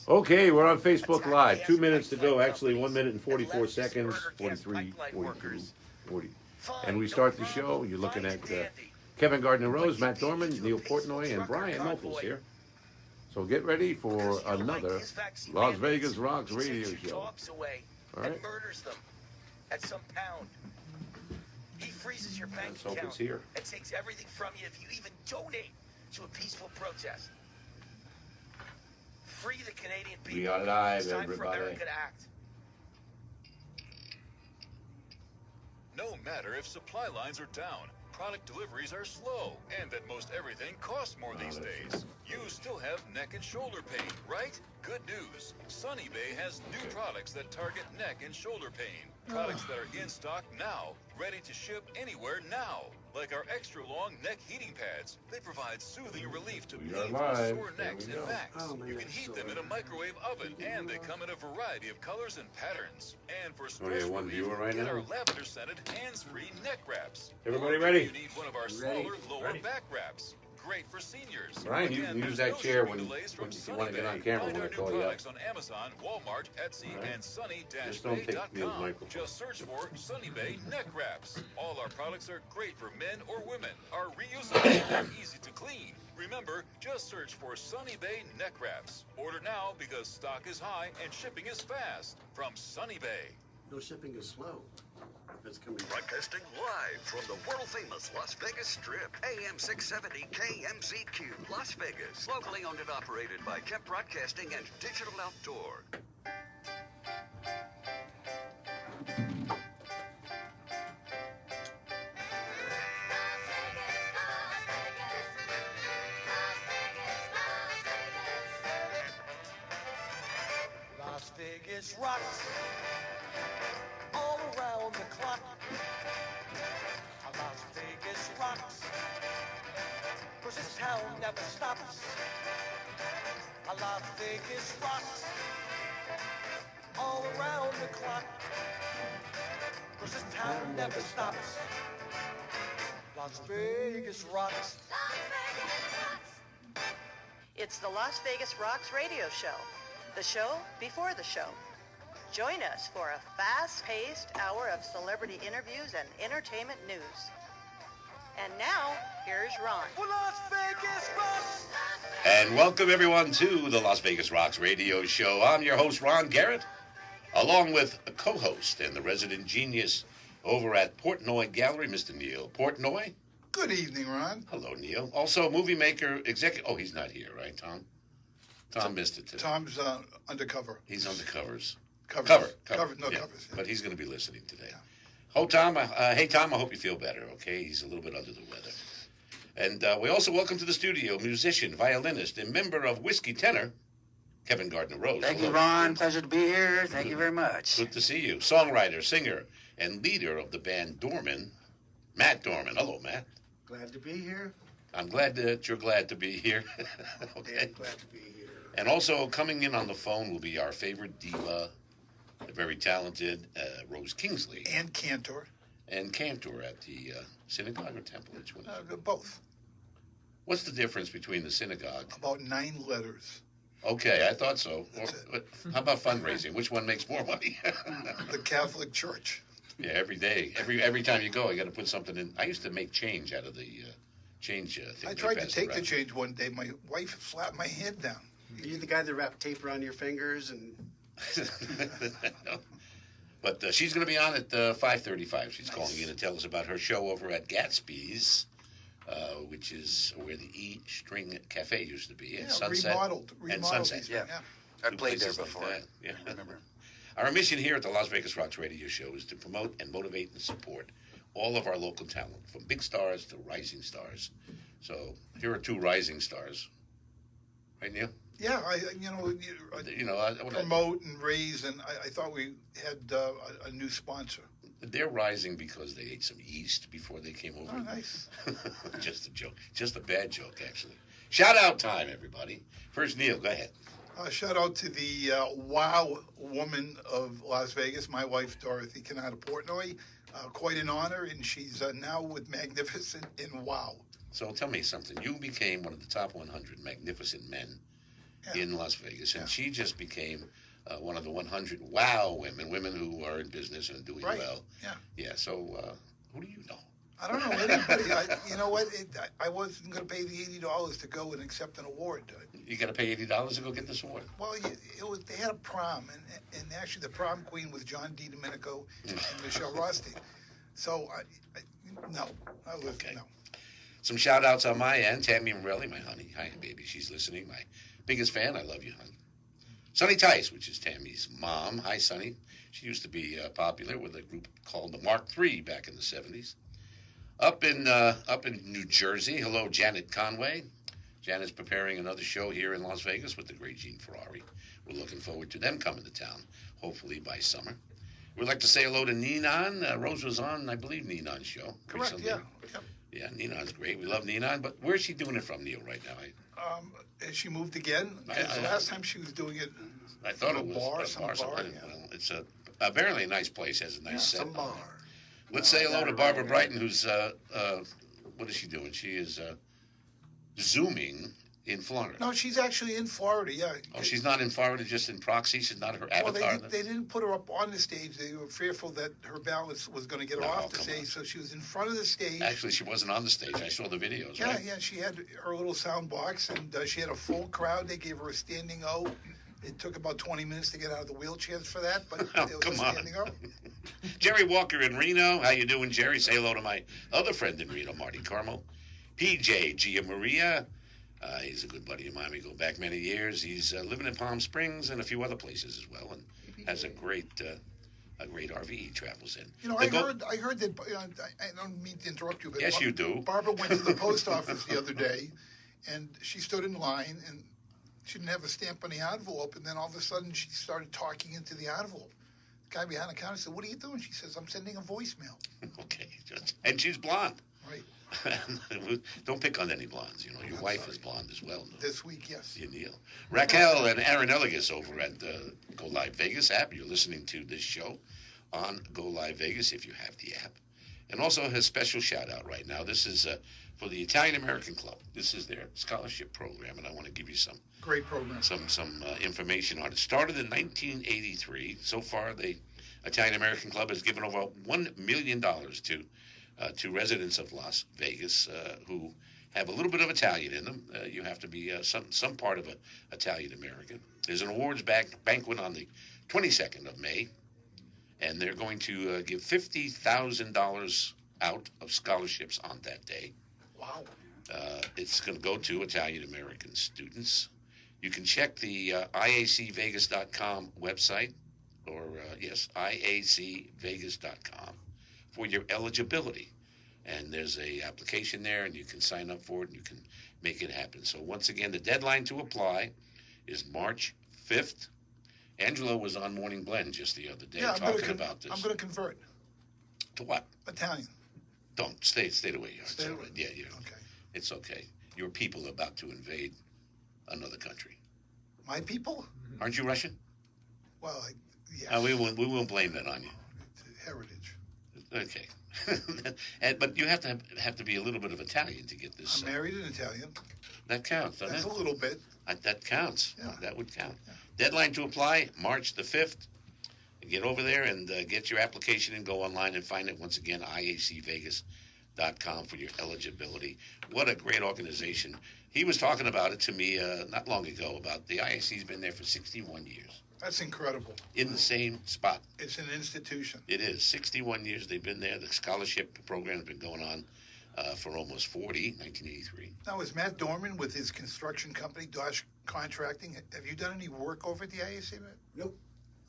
Okay, we're on Facebook Live. 2 minutes to go. Actually, 1 minute and 44 seconds. 43, 42, 40. And we start the show. You're looking at Kevin Gardner Rose, Matt Dorman, Neil Portnoy, and Brian Moples here. So get ready for another Las Vegas Rocks radio show. All right. At some pound. He freezes your bank account here. and takes everything from you if you even donate to a peaceful protest. Free the Canadian people. We are live, it's time everybody. for America to act. No matter if supply lines are down, product deliveries are slow, and that most everything costs more these days, you still have neck and shoulder pain, right? Good news. Sunny Bay has new products that target neck and shoulder pain. Products that are in stock now, ready to ship anywhere now. Like our extra long neck heating pads. They provide soothing relief to painful sore necks and backs. You can heat them in a microwave oven, and they come in a variety of colors and patterns. And for stress relief, get our lavender-scented hands-free neck wraps. Everybody ready? You need one of our smaller lower back wraps. Great for seniors. Brian, you can use that chair when you want to get on camera when I call you up. On Amazon, Walmart, Etsy, and Just don't take Neil's sunny-bay.com. microphone. Just search for Sunny Bay neck wraps. All our products are great for men or women, are reusable and easy to clean. Remember, just search for Sunny Bay neck wraps. Order now because stock is high and shipping is fast. From Sunny Bay. No, shipping is slow. It's coming. Broadcasting live from the world-famous Las Vegas Strip. AM 670 KMZQ, Las Vegas. Locally owned and operated by Kemp Broadcasting and Digital Outdoor. Las Vegas rocks all around the clock. Las Vegas rocks, 'cause this town never stops. Las Vegas rocks all around the clock, 'cause this town never stops. Las Vegas rocks. It's the Las Vegas Rocks radio show, the show before the show. Join us for a fast-paced hour of celebrity interviews and entertainment news. And now, here's Ron. Well, Las Vegas rocks. And welcome everyone to the Las Vegas Rocks radio show. I'm your host, Ron Garrett, along with a co-host and the resident genius over at Portnoy Gallery, Mr. Neil Portnoy. Good evening, Ron. Hello, Neil. Also, movie maker, executive. Oh, he's not here, right, Tom? Tom missed it today. Tom's undercover. He's on the covers. Covers. Cover. No Yeah. covers. Yeah. But he's going to be listening today. Yeah. Oh, Tom. Hey, Tom. I hope you feel better. Okay, he's a little bit under the weather. And we also welcome to the studio musician, violinist, and member of Whiskey Tenor, Kevin Gardner Rose. Thank Hello. you, Ron. Pleasure to be here. Thank you very much. Good to see you. Songwriter, singer, and leader of the band Dorman, Matt Dorman. Hello, Matt. Glad to be here. I'm glad that you're glad to be here. Okay. I'm glad to be here. And also coming in on the phone will be our favorite diva, the very talented Rose Kingsley. And Cantor. And cantor at the synagogue or temple. Which one? Both. What's the difference between the synagogue? About 9 letters. Okay, I thought so. That's How about fundraising? Which one makes more money? The Catholic Church. Yeah, every day. Every time you go, I got to put something in. I used to make change out of the change thing. I tried to take the change one day. My wife slapped my hand down. Are you the guy that wrapped tape around your fingers and? No. But she's going to be on at 5:35. She's calling in to tell us about her show over at Gatsby's, which is where the E String Cafe used to be. Yeah, Sunset remodeled and Sunset. these, Yeah. I Two played there places like before. that. Yeah. I remember. Our mission here at the Las Vegas Rocks radio show is to promote and motivate and support all of our local talent, from big stars to rising stars. So here are 2 rising stars. Right, Neil? Yeah, I promote and raise, and I thought we had a new sponsor. They're rising because they ate some yeast before they came over. Oh, nice. Just a joke. Just a bad joke, actually. Shout out time, everybody. First, Neil, go ahead. Shout out to the wow woman of Las Vegas, my wife, Dorothy Canada Portnoy. Quite an honor, and she's now with Magnificent in WOW. So tell me something. You became one of the top 100 magnificent men in Las Vegas, and she just became one of the 100 wow women who are in business and doing well. Yeah. Yeah. So who do you know? I don't know anybody. You know what? I wasn't going to pay the $80 to go and accept an award. You got to pay $80 to go get this award. Well, they had a prom, and actually the prom queen was John D. Domenico and Michelle Rothstein. So, no. Okay. Some shout outs on my end. Tammy Morelli, my honey. Hi, baby. She's listening. My biggest fan. I love you, honey. Sonny Tice, which is Tammy's mom. Hi, Sonny. She used to be popular with a group called the Mark III back in the 70s. Up in New Jersey, hello, Janet Conway. Janet's preparing another show here in Las Vegas with the great Gene Ferrari. We're looking forward to them coming to town, hopefully by summer. We'd like to say hello to Ninon. Rose was on, I believe, Ninon's show. Correct, recently. Yeah, Ninon's great. We love Ninon, but where's she doing it from, Neil, right now? Has she moved again? Because last time she was doing it I thought it was a bar. Well, it's apparently a nice place, has a nice set. Some bar. Let's say hello to Barbara Brighton, who's, what is she doing? She is Zooming in Florida. No, she's actually in Florida, yeah. Oh, she's not in Florida, just in proxy? She's not her Well, avatar? they didn't put her up on the stage. They were fearful that her balance was going to get her off the stage, so she was in front of the stage. Actually, she wasn't on the stage. I saw the videos, Yeah, right? yeah, she had her little sound box, and she had a full crowd. They gave her a standing O. It took about 20 minutes to get out of the wheelchairs for that, but Oh, it was come a on. standing O. Jerry Walker in Reno. How you doing, Jerry? Say hello to my other friend in Reno, Marty Carmel. PJ Gia Maria. He's a good buddy of mine. We go back many years. He's living in Palm Springs and a few other places as well, and has a great RV he travels in. You know, I heard that. I don't mean to interrupt you, but Yes, you do. Barbara went to the post office the other day, and she stood in line, and she didn't have a stamp on the envelope, and then all of a sudden she started talking into the envelope. The guy behind the counter said, "What are you doing?" She says, "I'm sending a voicemail." Okay, and she's blonde. Right. Don't pick on any blondes. You know, your wife is blonde as well. No? This week, yes. You Neil. Raquel and Aaron Eligas over at Go Live Vegas app. You're listening to this show on Go Live Vegas if you have the app. And also his special shout out right now. This is for the Italian American Club. This is their scholarship program, and I want to give you some Great program. some information on it. Started in 1983. So far, the Italian American Club has given over $1 million to residents of Las Vegas who have a little bit of Italian in them. You have to be some part of an Italian American. There's an awards banquet on the 22nd of May, and they're going to give $50,000 out of scholarships on that day. Wow. It's going to go to Italian American students. You can check the IACVegas.com website, or yes, IACVegas.com for your eligibility. And there's a application there, and you can sign up for it, and you can make it happen. So once again, the deadline to apply is March 5th. Angelo was on Morning Blend just the other day talking about this. I'm going to convert. To what? Italian. Don't. Stay the way you are. Stay It's all away. right. Yeah, yeah. Okay. It's okay. Your people are about to invade another country. My people? Aren't you Russian? Well, yes. We won't blame that on you. It's heritage. Okay. But you have to be a little bit of Italian to get this. I'm married in Italian. That counts, doesn't That's it? a little bit. That counts. Yeah. That would count. Yeah. Deadline to apply, March the 5th. Get over there and get your application and go online and find it. Once again, IACVegas.com for your eligibility. What a great organization. He was talking about it to me not long ago about the IAC's been there for 61 years. That's incredible. In the same spot. It's an institution. It is. 61 years they've been there. The scholarship program has been going on for almost 1983. Now, is Matt Dorman with his construction company, Dosh Contracting, have you done any work over at the IAC, Matt? Nope.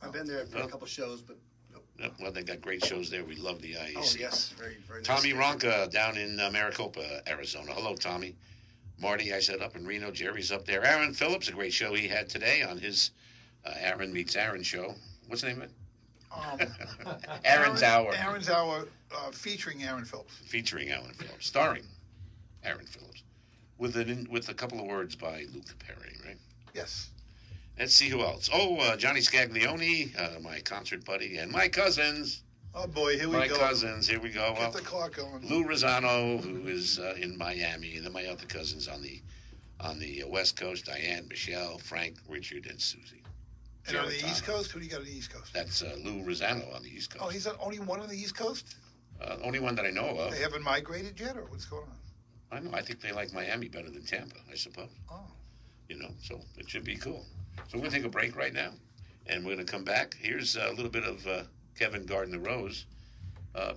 I've been there for a couple shows, but nope. Well, they got great shows there. We love the IAC. Oh, yes. Very, very nice. Tommy Ronca down in Maricopa, Arizona. Hello, Tommy. Marty, I said up in Reno. Jerry's up there. Aaron Phillips, a great show he had today on his Aaron Meets Aaron show. What's the name of it? Aaron's Hour. Aaron's Hour, featuring Aaron Phillips. Featuring Aaron Phillips. Starring Aaron Phillips. With a couple of words by Luke Perry, right? Yes. Let's see who else. Oh, Johnny Scaglione, my concert buddy, and my cousins. Oh, boy, here we My go. cousins, here we go. Get the clock going. Lou Rosano, who is in Miami, and then my other cousins on the On the West Coast, Diane, Michelle, Frank, Richard, and Susie. And on the Giordano. East Coast, who do you got on the East Coast? That's Lou Rosano on the East Coast. Oh, he's the only one on the East Coast? Only one that I know of. They haven't migrated yet, or what's going on? I know. I think they like Miami better than Tampa, I suppose. Oh. You know, so it should be cool. So we're going to take a break right now, and we're going to come back. Here's a little bit of Kevin Gardner Rose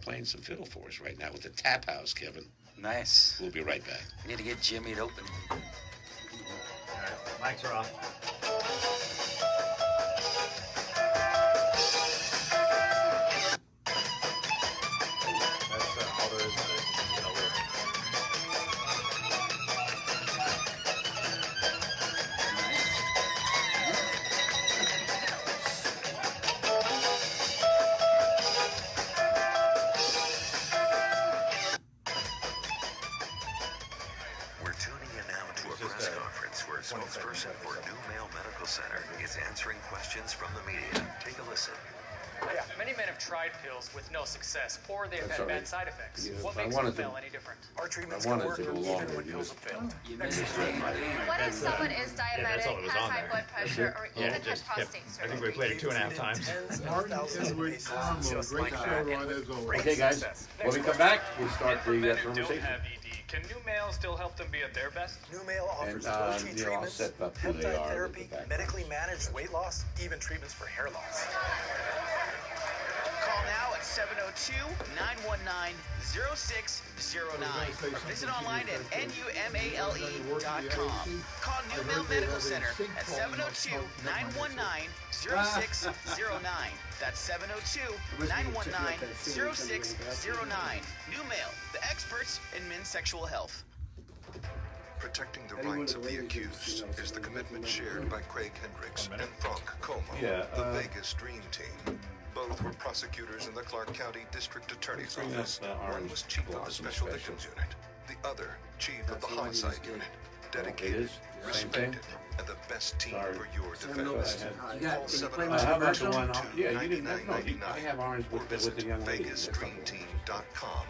playing some fiddle for us right now with the Tap House, Kevin. Nice. We'll be right back. I need to get Jimmy to open. Mics are off. That's all there is to it. We're tuning in now to a press conference where a spokesperson for New Mail Medical Center is answering questions from the media. Take a listen. Yeah, many men have tried pills with no success, or they've That's had all right. bad side effects. Yeah, what I makes wanted the pill to- any different? Our treatments I can wanted work to go even longer when than pills this. have failed. You missed it. What if someone is diabetic, all that was has on high there. blood pressure, or Yeah, even it had just prostate I surgery? think we played it 2.5 times. Tens of Martin thousands of Edward patients Carmel, just great like show that. on as always. Okay, guys, when we come back, we'll start For the men who don't conversation. have ED, can new male still help them be at their best? New Mail offers And, low-T Neil, I'll treatments, set up who they peptide are with therapy, the background. medically managed weight loss, even treatments for hair loss. Call now at 702-919-0609 or visit online at numale.com. Call New Mail Medical Center at 702-919-0609. That's 702-919-0609. New Mail, the experts in men's sexual health. Protecting the rights of the accused is the commitment shared by Craig Hendricks and Frank Como, the Vegas Dream Team. Both were prosecutors in the Clark County District Attorney's Bring up Office. the One orange was chief of the blossom Special special. Victims Unit, the other chief of the Homicide Unit. It Dedicated, is? Same thing? respected, and the best team Sorry. for your Go defense. ahead. You got, Call can you play my How about the commercial? one? Yeah, you didn't have, no, I have orange or with visit the young lady. That's okay. VegasDreamTeam.com.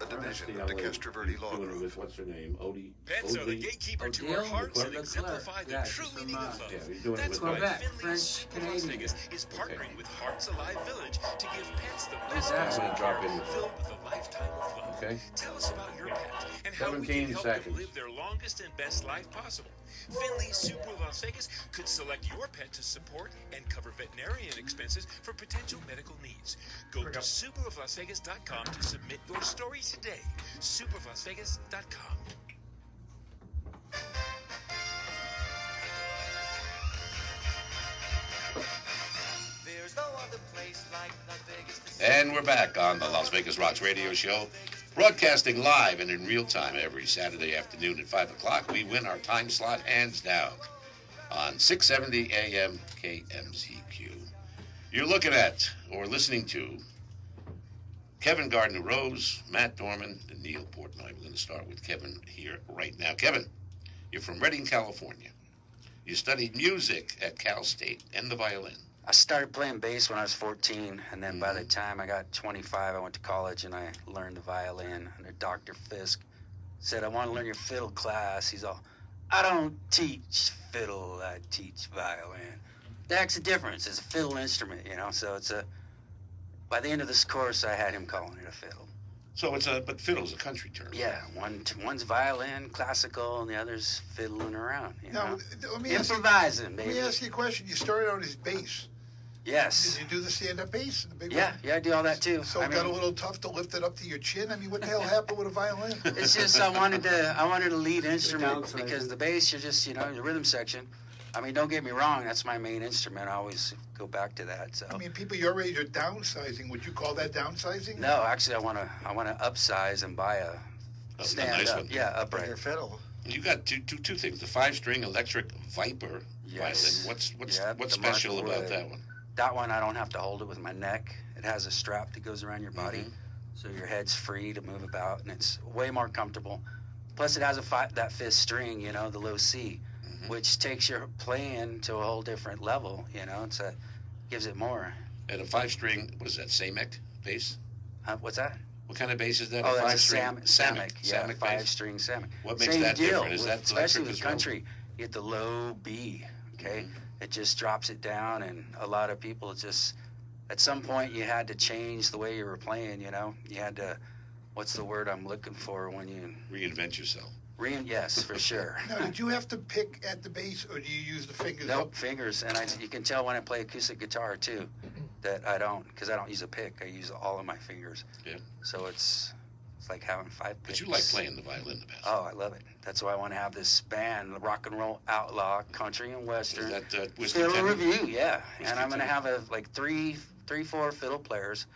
A That's the division young of the lady. Castroverde Law Doing it Group. with, what's her name, Odie? Pets are the gatekeeper to our Odile? hearts and The exemplify clerk. the Yeah, true she's meaning from, of love. Yeah, you're doing it That's with why Quebec, Finley's French Super Las Canadian. Vegas is partnering with Hearts Alive Village to give pets the Who's best that? possible I'm gonna drop care in. filled with a lifetime of love. Okay. Tell us about your pet and how we 17 can help seconds. them live their longest and best life possible. Finley's Super Las Vegas could select your pet to support and cover veterinarian expenses for potential medical needs. Go to superoflasvegas.com to submit your story today. Superoflasvegas.com. There's no other place like Las Vegas to see. And we're back on the Las Vegas Rocks radio show, broadcasting live and in real time every Saturday afternoon at 5 o'clock. We win our time slot hands down on 670 AM KMZQ. You're looking at or listening to Kevin Gardner Rose, Matt Dorman, and Neil Portnoy. We're going to start with Kevin here right now. Kevin, you're from Redding, California. You studied music at Cal State and the violin. I started playing bass when I was 14, and then by the time I got 25, I went to college and I learned the violin under Dr. Fisk. Said, I want to learn your fiddle class. He's all, I don't teach fiddle, I teach violin. That's the difference. It's a fiddle instrument, you know, so it's a, by the end of this course, I had him calling it a fiddle. So but fiddle's a country term. Yeah, one's violin, classical, and the other's fiddling around, you Now, know. let me ask you, Improvising, let baby. me ask you a question. You started out as bass. Yes. Did you do the stand-up bass? The big Yeah, one? yeah, I do all that too. So I it got a mean, little tough to lift it up to your chin? I mean, what the hell happened with a violin? it's just I wanted a lead instrument because the bass, you're just, you know, the rhythm section. I mean, don't get me wrong, that's my main instrument. I always go back to that. So I mean, people your age are downsizing. Would you call that downsizing? no, actually, I want to upsize and buy a stand nice up, one. yeah, upright. Your fiddle. You got two things: the 5-string electric Viper Yes. violin. What's Yeah, what's the Mark special about Wood. that one? That one, I don't have to hold it with my neck. It has a strap that goes around your body, so your head's free to move about, and it's way more comfortable. Plus, it has that fifth string, you know, the low C, which takes your playing to a whole different level. You know, gives it more. And a 5-string, what is that? Samec bass? What's that? What kind of bass is that? Oh, that's a five-string? Samick. Yeah, Samick bass? 5-string Samick. What makes Same that deal, different? Is that especially electric with as well? country, you get the low B, okay? It just drops it down, and a lot of people just, at some point, you had to change the way you were playing, you know? You had to, what's the word I'm looking for when you... Reinvent yourself. Yes, for sure. Now, did you have to pick at the bass, or do you use the fingers? Nope, fingers, and you can tell when I play acoustic guitar, too, that I don't, because I don't use a pick. I use all of my fingers. Yeah. So it's like having 5 picks. But you like playing the violin the best. Oh, I love it. That's why I want to have this band, the rock and roll outlaw, country and western. Is that Whiskey Fiddle Tenor? review, yeah. Whiskey And I'm going to Tenor. have like three, 4 fiddle players,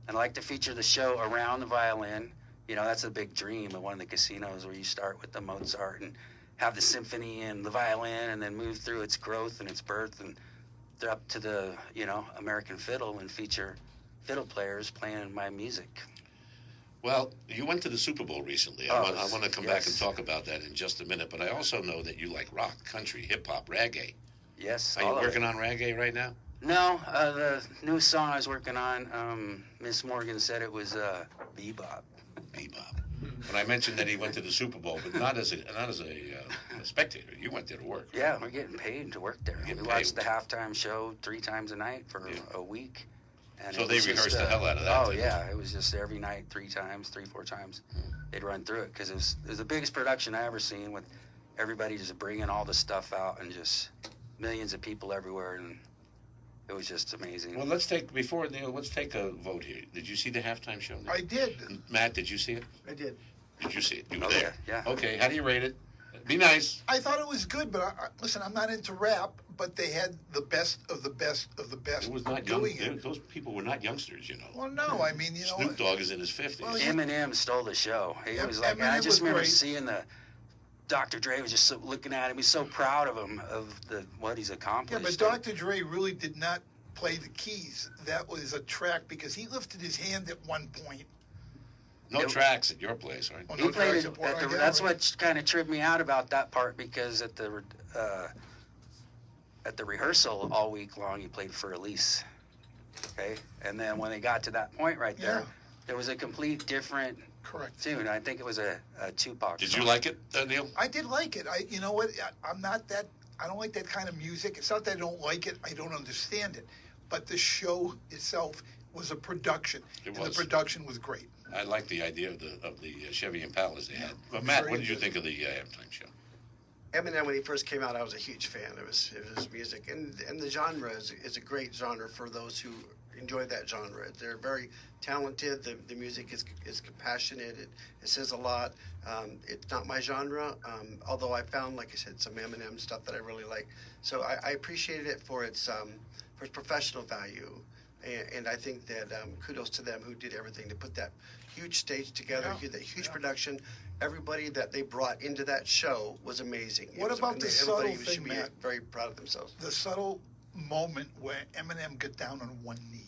and I like to feature the show around the violin. You know, that's a big dream of one of the casinos where you start with the Mozart and have the symphony and the violin, and then move through its growth and its birth and up to the, you know, American fiddle, and feature fiddle players playing my music. Well, you went to the Super Bowl recently. Oh, I want to come back and yes. talk about that in just a minute. But I also know that you like rock, country, hip-hop, reggae. Yes. Are you all of working it. on reggae right now? No, the newest song I was working on, Miss Morgan said it was bebop. Bebop. When I mentioned that he went to the Super Bowl, but not as a spectator. You went there to work. Yeah, we're getting paid to work there. We Getting watched paid. the halftime show 3 times a night for a week. And So it they was just, rehearsed the hell out of that, Oh, too. yeah. It was just every night, 3 times, 4 times. They'd run through it because it was the biggest production I ever seen, with everybody just bringing all the stuff out and just millions of people everywhere. And it was just amazing. Well, let's take a vote here. Did you see the halftime show? I did. Matt, did you see it? I did. Did you see it? You were Oh, there. yeah. Okay, how do you rate it? Be nice. I thought it was good, but listen, I'm not into rap, but they had the best of the best of the best It was not young. doing it. Those people were not youngsters, you know. Well, no, I mean, you know, Snoop Dogg is in his 50s. Well, Eminem stole the show. He Em- was like, Eminem I just was remember great. seeing the Dr. Dre was just so, looking at him. He's so proud of him, of what he's yeah, accomplished. but Dr. Dre really did not play the keys. That was a track because he lifted his hand at one point. No tracks at your place, right? Well, He no played tracks it. at Port Royale, That's right? what kind of tripped me out about that part, because at the rehearsal all week long, he played for Elise. Okay, and then when they got to that point right there, Yeah. there was a complete different Correct. tune. I think it was a Tupac. Did song. you like it, Neil? I did like it. You know what? I'm not that. I don't like that kind of music. It's not that I don't like it. I don't understand it. But the show itself was a production, It and was. the production was great. I like the idea of the Chevy Impalas they had. But Matt, Very what did you good. think of the halftime show? Eminem, when he first came out, I was a huge fan of his music, and the genre is a great genre for those who enjoy that genre. They're very talented. The music is compassionate. It says a lot. It's not my genre, although I found, like I said, some Eminem stuff that I really like. So I appreciated it for its professional value, and I think that kudos to them who did everything to put that huge stage together, that huge production. Everybody that they brought into that show was amazing. What about the subtle everybody thing, should be Matt? very proud of themselves. The subtle moment where Eminem got down on one knee.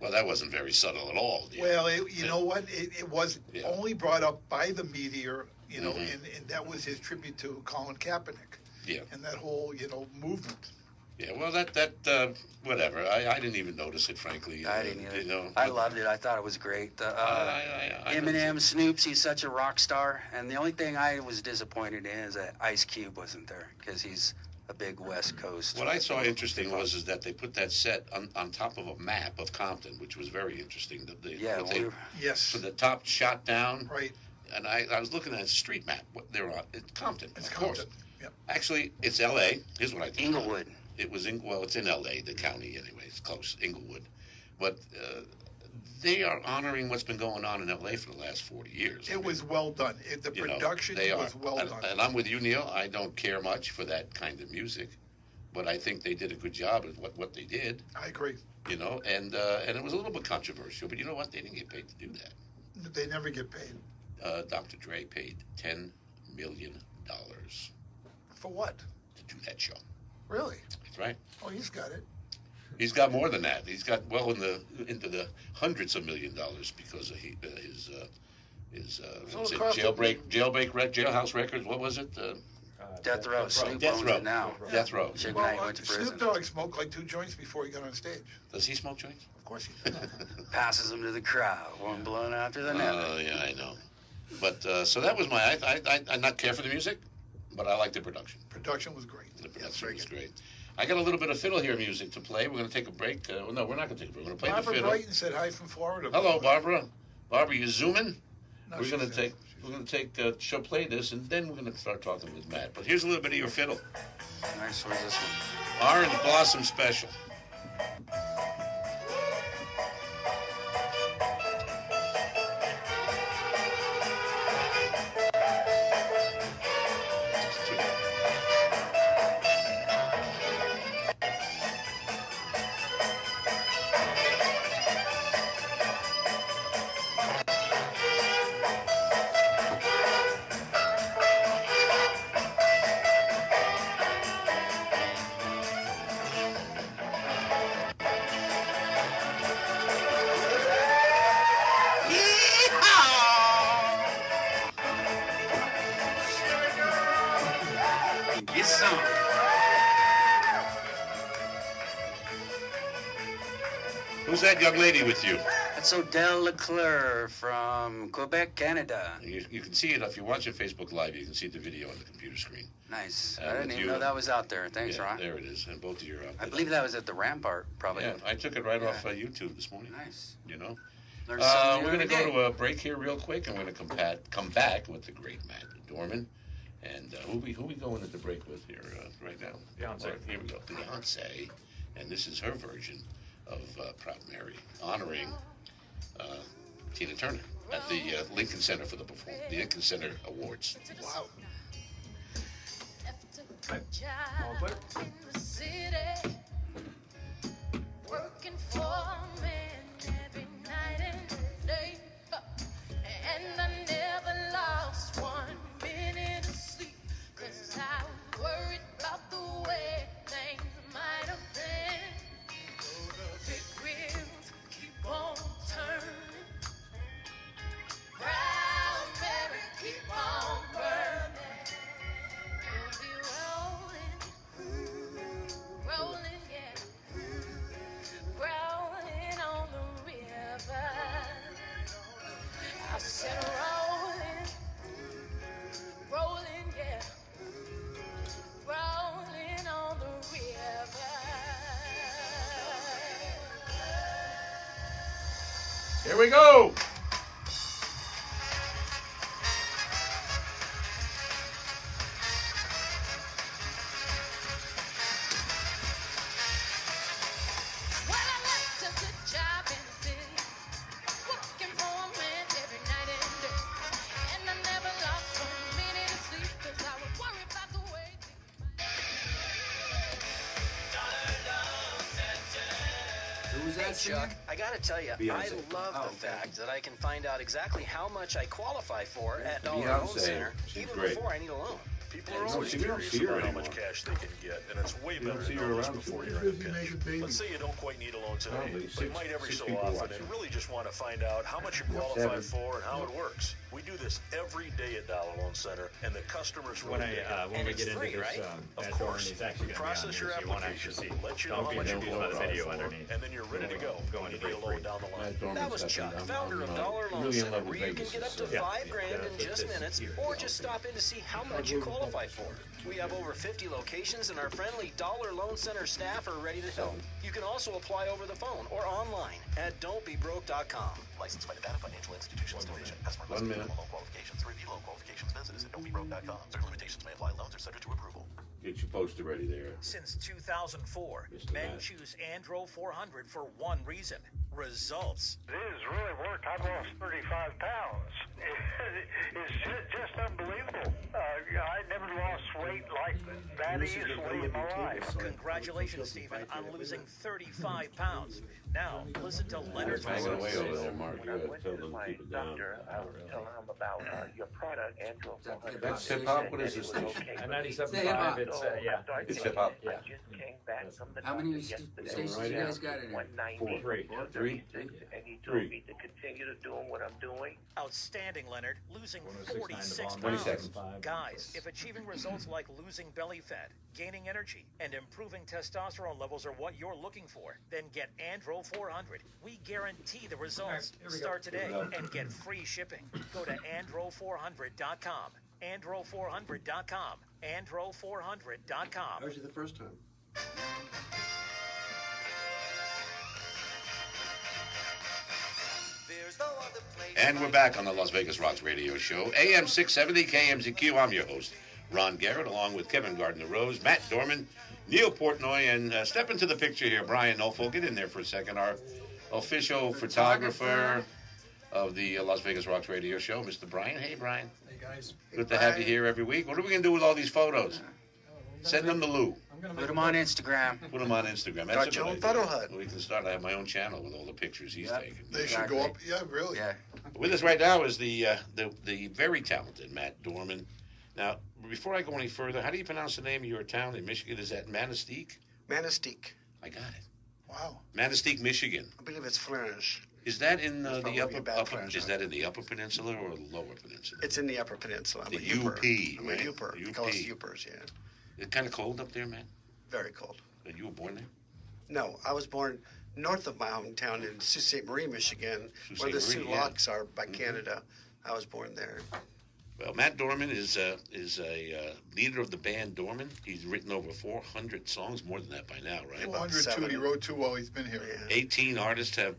Well, that wasn't very subtle at all. Yeah. Well, you know what? It was Yeah. only brought up by the meteor, you know, Mhm. and that was his tribute to Colin Kaepernick. Yeah. And that whole, movement. Yeah, well, that whatever. I didn't even notice it, frankly. I didn't either. You know, I loved it. I thought it was great. I Eminem, Snoops, he's such a rock star. And the only thing I was disappointed in is that Ice Cube wasn't there, because he's a big West Coast. What I saw interesting was that they put that set on top of a map of Compton, which was very interesting. Yeah, Yes. So the top shot down. Right. And I was looking at a street map. What they're on? It's Compton. It's of course. Compton. Yep. Actually, it's L.A. Here's what I think. Inglewood. It was it's in L.A. The county anyway. It's close, Inglewood, but they are honoring what's been going on in L.A. for the last 40 years. It was well done. The You know, production they are. was well and, done. And I'm with you, Neil. I don't care much for that kind of music, but I think they did a good job at what they did. I agree. You know, and it was a little bit controversial, but you know what? They didn't get paid to do that. They never get paid. Dr. Dre paid $10 million For what? to do that show. Really? That's right. Oh, he's got it. He's got more than that. He's got well into the hundreds of $1 million because of his So was it it cost him- jailhouse records. What was it? Death Row. Snoop Death owns Row. it now. Death Row. Suge Well, Knight went to prison. Snoop Dogg smoked like 2 joints before he got on stage. Does he smoke joints? Of course he did. Passes them to the crowd, one blown after the next. Oh, yeah, I know. But, so that was my, I not care for the music, but I like the production. Production was great. The production was great. I got a little bit of fiddle here music to play. We're going to take a break. Well, no, we're not going to take a break. We're going to play Barbara the fiddle. Brighton said hi from Florida. Hello, Barbara. Barbara, you zooming? No, We're going to take, she'll play this, and then we're going to start talking with Matt. But here's a little bit of your fiddle. Nice, where's this one? Orange Blossom Special. Get some. Who's that young lady with you? That's Odell Leclerc from Quebec, Canada. You can see it if you're watching Facebook Live. You can see the video on the computer screen. Nice. with I didn't even you. know that was out there. Thanks, Yeah, Ron. there it is, and both of you are out I there. believe that was at the Rampart, probably. Yeah, I took it right Yeah. off YouTube this morning. Nice. You know. Learned something We're new going to every go day. to a break here real quick, and we're going to come back with the great Matt Dorman. And who we going at the break with here right now? Beyonce. All right, here we go. Beyonce. And this is her version of Proud Mary, honoring Tina Turner at the Lincoln Center for the Lincoln Center Awards. Wow. All clear? In the city, working for a man every night and day, and I never lost 1 minute of sleep, 'cause I was worried about the way things might have been. Big wheels keep on turning, Proud Mary keep on burning. We'll be rolling, yeah, rolling on the river. I said rolling, yeah, rolling on the river. Here we go. Well, I left a good job in the city, working for a man every night and day, and I never lost 1 minute of sleep, 'cause I was worried about the way Hey, Chuck, I gotta tell you, I love the fact that I can find out exactly how much I qualify for at Dollar Loan Beyonce, Center, she's even great. before I need a loan. People are No, always see, we don't curious see her about how anymore. much cash they can get, and it's way We don't better see to her know this around. before She's you're in a busy making pinch. babies. Let's say you don't quite need a loan today, Probably but you six- might every six so people often watching. and really just want to find out how much you qualify Seven. for and how it works. We do this every day at Dollar Loan Center, and the customers When really dig it. when And we it's get into free, this, right? Of Matt Dorman course, is actually we going to be on process here, your so you won't actually application, see. let you know Don't how be much you visible by the qualify video for, underneath. and then you're ready to go Going when to you need a break loan free. down the line. Matt Dorman's That was got Chuck, the- I'm founder of really Dollar Loan in Center, love with where you can Vegas. get up to Yeah. $5 grand in just This is minutes, here. or just stop in to see how much you qualify for. We have over 50 locations, and our friendly Dollar Loan Center staff are ready to help. You can also apply over the phone or online at don'tbebroke.com. Licensed by Nevada Financial Institutions Division. Customer must 1 meet minute. loan qualifications. To review loan qualifications, visit us at don'tbebroke.com. Certain limitations may apply. Loans are subject to approval. Get your poster ready there. Since 2004, Mr. men Matt. choose Andro 400 for one reason: results. This has really worked. I've lost 35 pounds. It's just unbelievable. I never lost weight like that easily in my life. Congratulations, Stephen, on losing 35 pounds. Now, listen to Leonard Hanging away Jones. over there, Mark. You gotta tell them to keep it down. I was telling him about your product, Andro 400. That's hip hop. What is this station? At 97.5, it's yeah. It's hip hop. Yeah. I just came back from the How many doctor yesterday. stations you guys got in there? 190, 436, and he told me to continue to doing what I'm doing. Outstanding, Leonard. Losing 46 pounds. 26. Guys, if achieving results like losing belly fat, gaining energy, and improving testosterone levels are what you're looking for, then get Andro 400. We guarantee the results. Start today and get free shipping. Go to andro400.com. andro400.com. andro400.com. How was it the first time? And we're back on the Las Vegas Rocks radio show. AM 670, KMZQ. I'm your host, Ron Garrett, along with Kevin Gardner Rose, Matt Dorman, Neil Portnoy, and step into the picture here, Brian Nolfold. Get in there for a second. Our official photographer of the Las Vegas Rocks radio show, Mr. Brian. Hey, Brian. Hey, guys. Good to have you here every week. What are we going to do with all these photos? Send them to Lou. Put them on Instagram. Put them on Instagram. Start your own photo hut. We can start. I have my own channel with all the pictures he's taken. They should go up. Yeah, really. Yeah. With us right now is the very talented Matt Dorman. Now, before I go any further, how do you pronounce the name of your town in Michigan? Is that Manistee? Manistee. I got it. Wow. Manistee, Michigan. I believe it's Flash. Is that in the probably upper? a bad Flash, Is that in the Upper Peninsula or the Lower Peninsula? It's in the Upper Peninsula. I'm The a Yooper. UP, I'm right? a Yooper. We call us Yoopers, yeah. It's kind of cold up there, man. Very cold. You were born there? No, I was born north of my hometown in Sault Ste. Marie, Michigan, where the Sioux Locks are by Canada. I was born there. Well, Matt Dorman is a leader of the band Dorman. He's written over 400 songs, more than that by now, right? 402 he wrote too while he's been here. Yeah. 18 artists have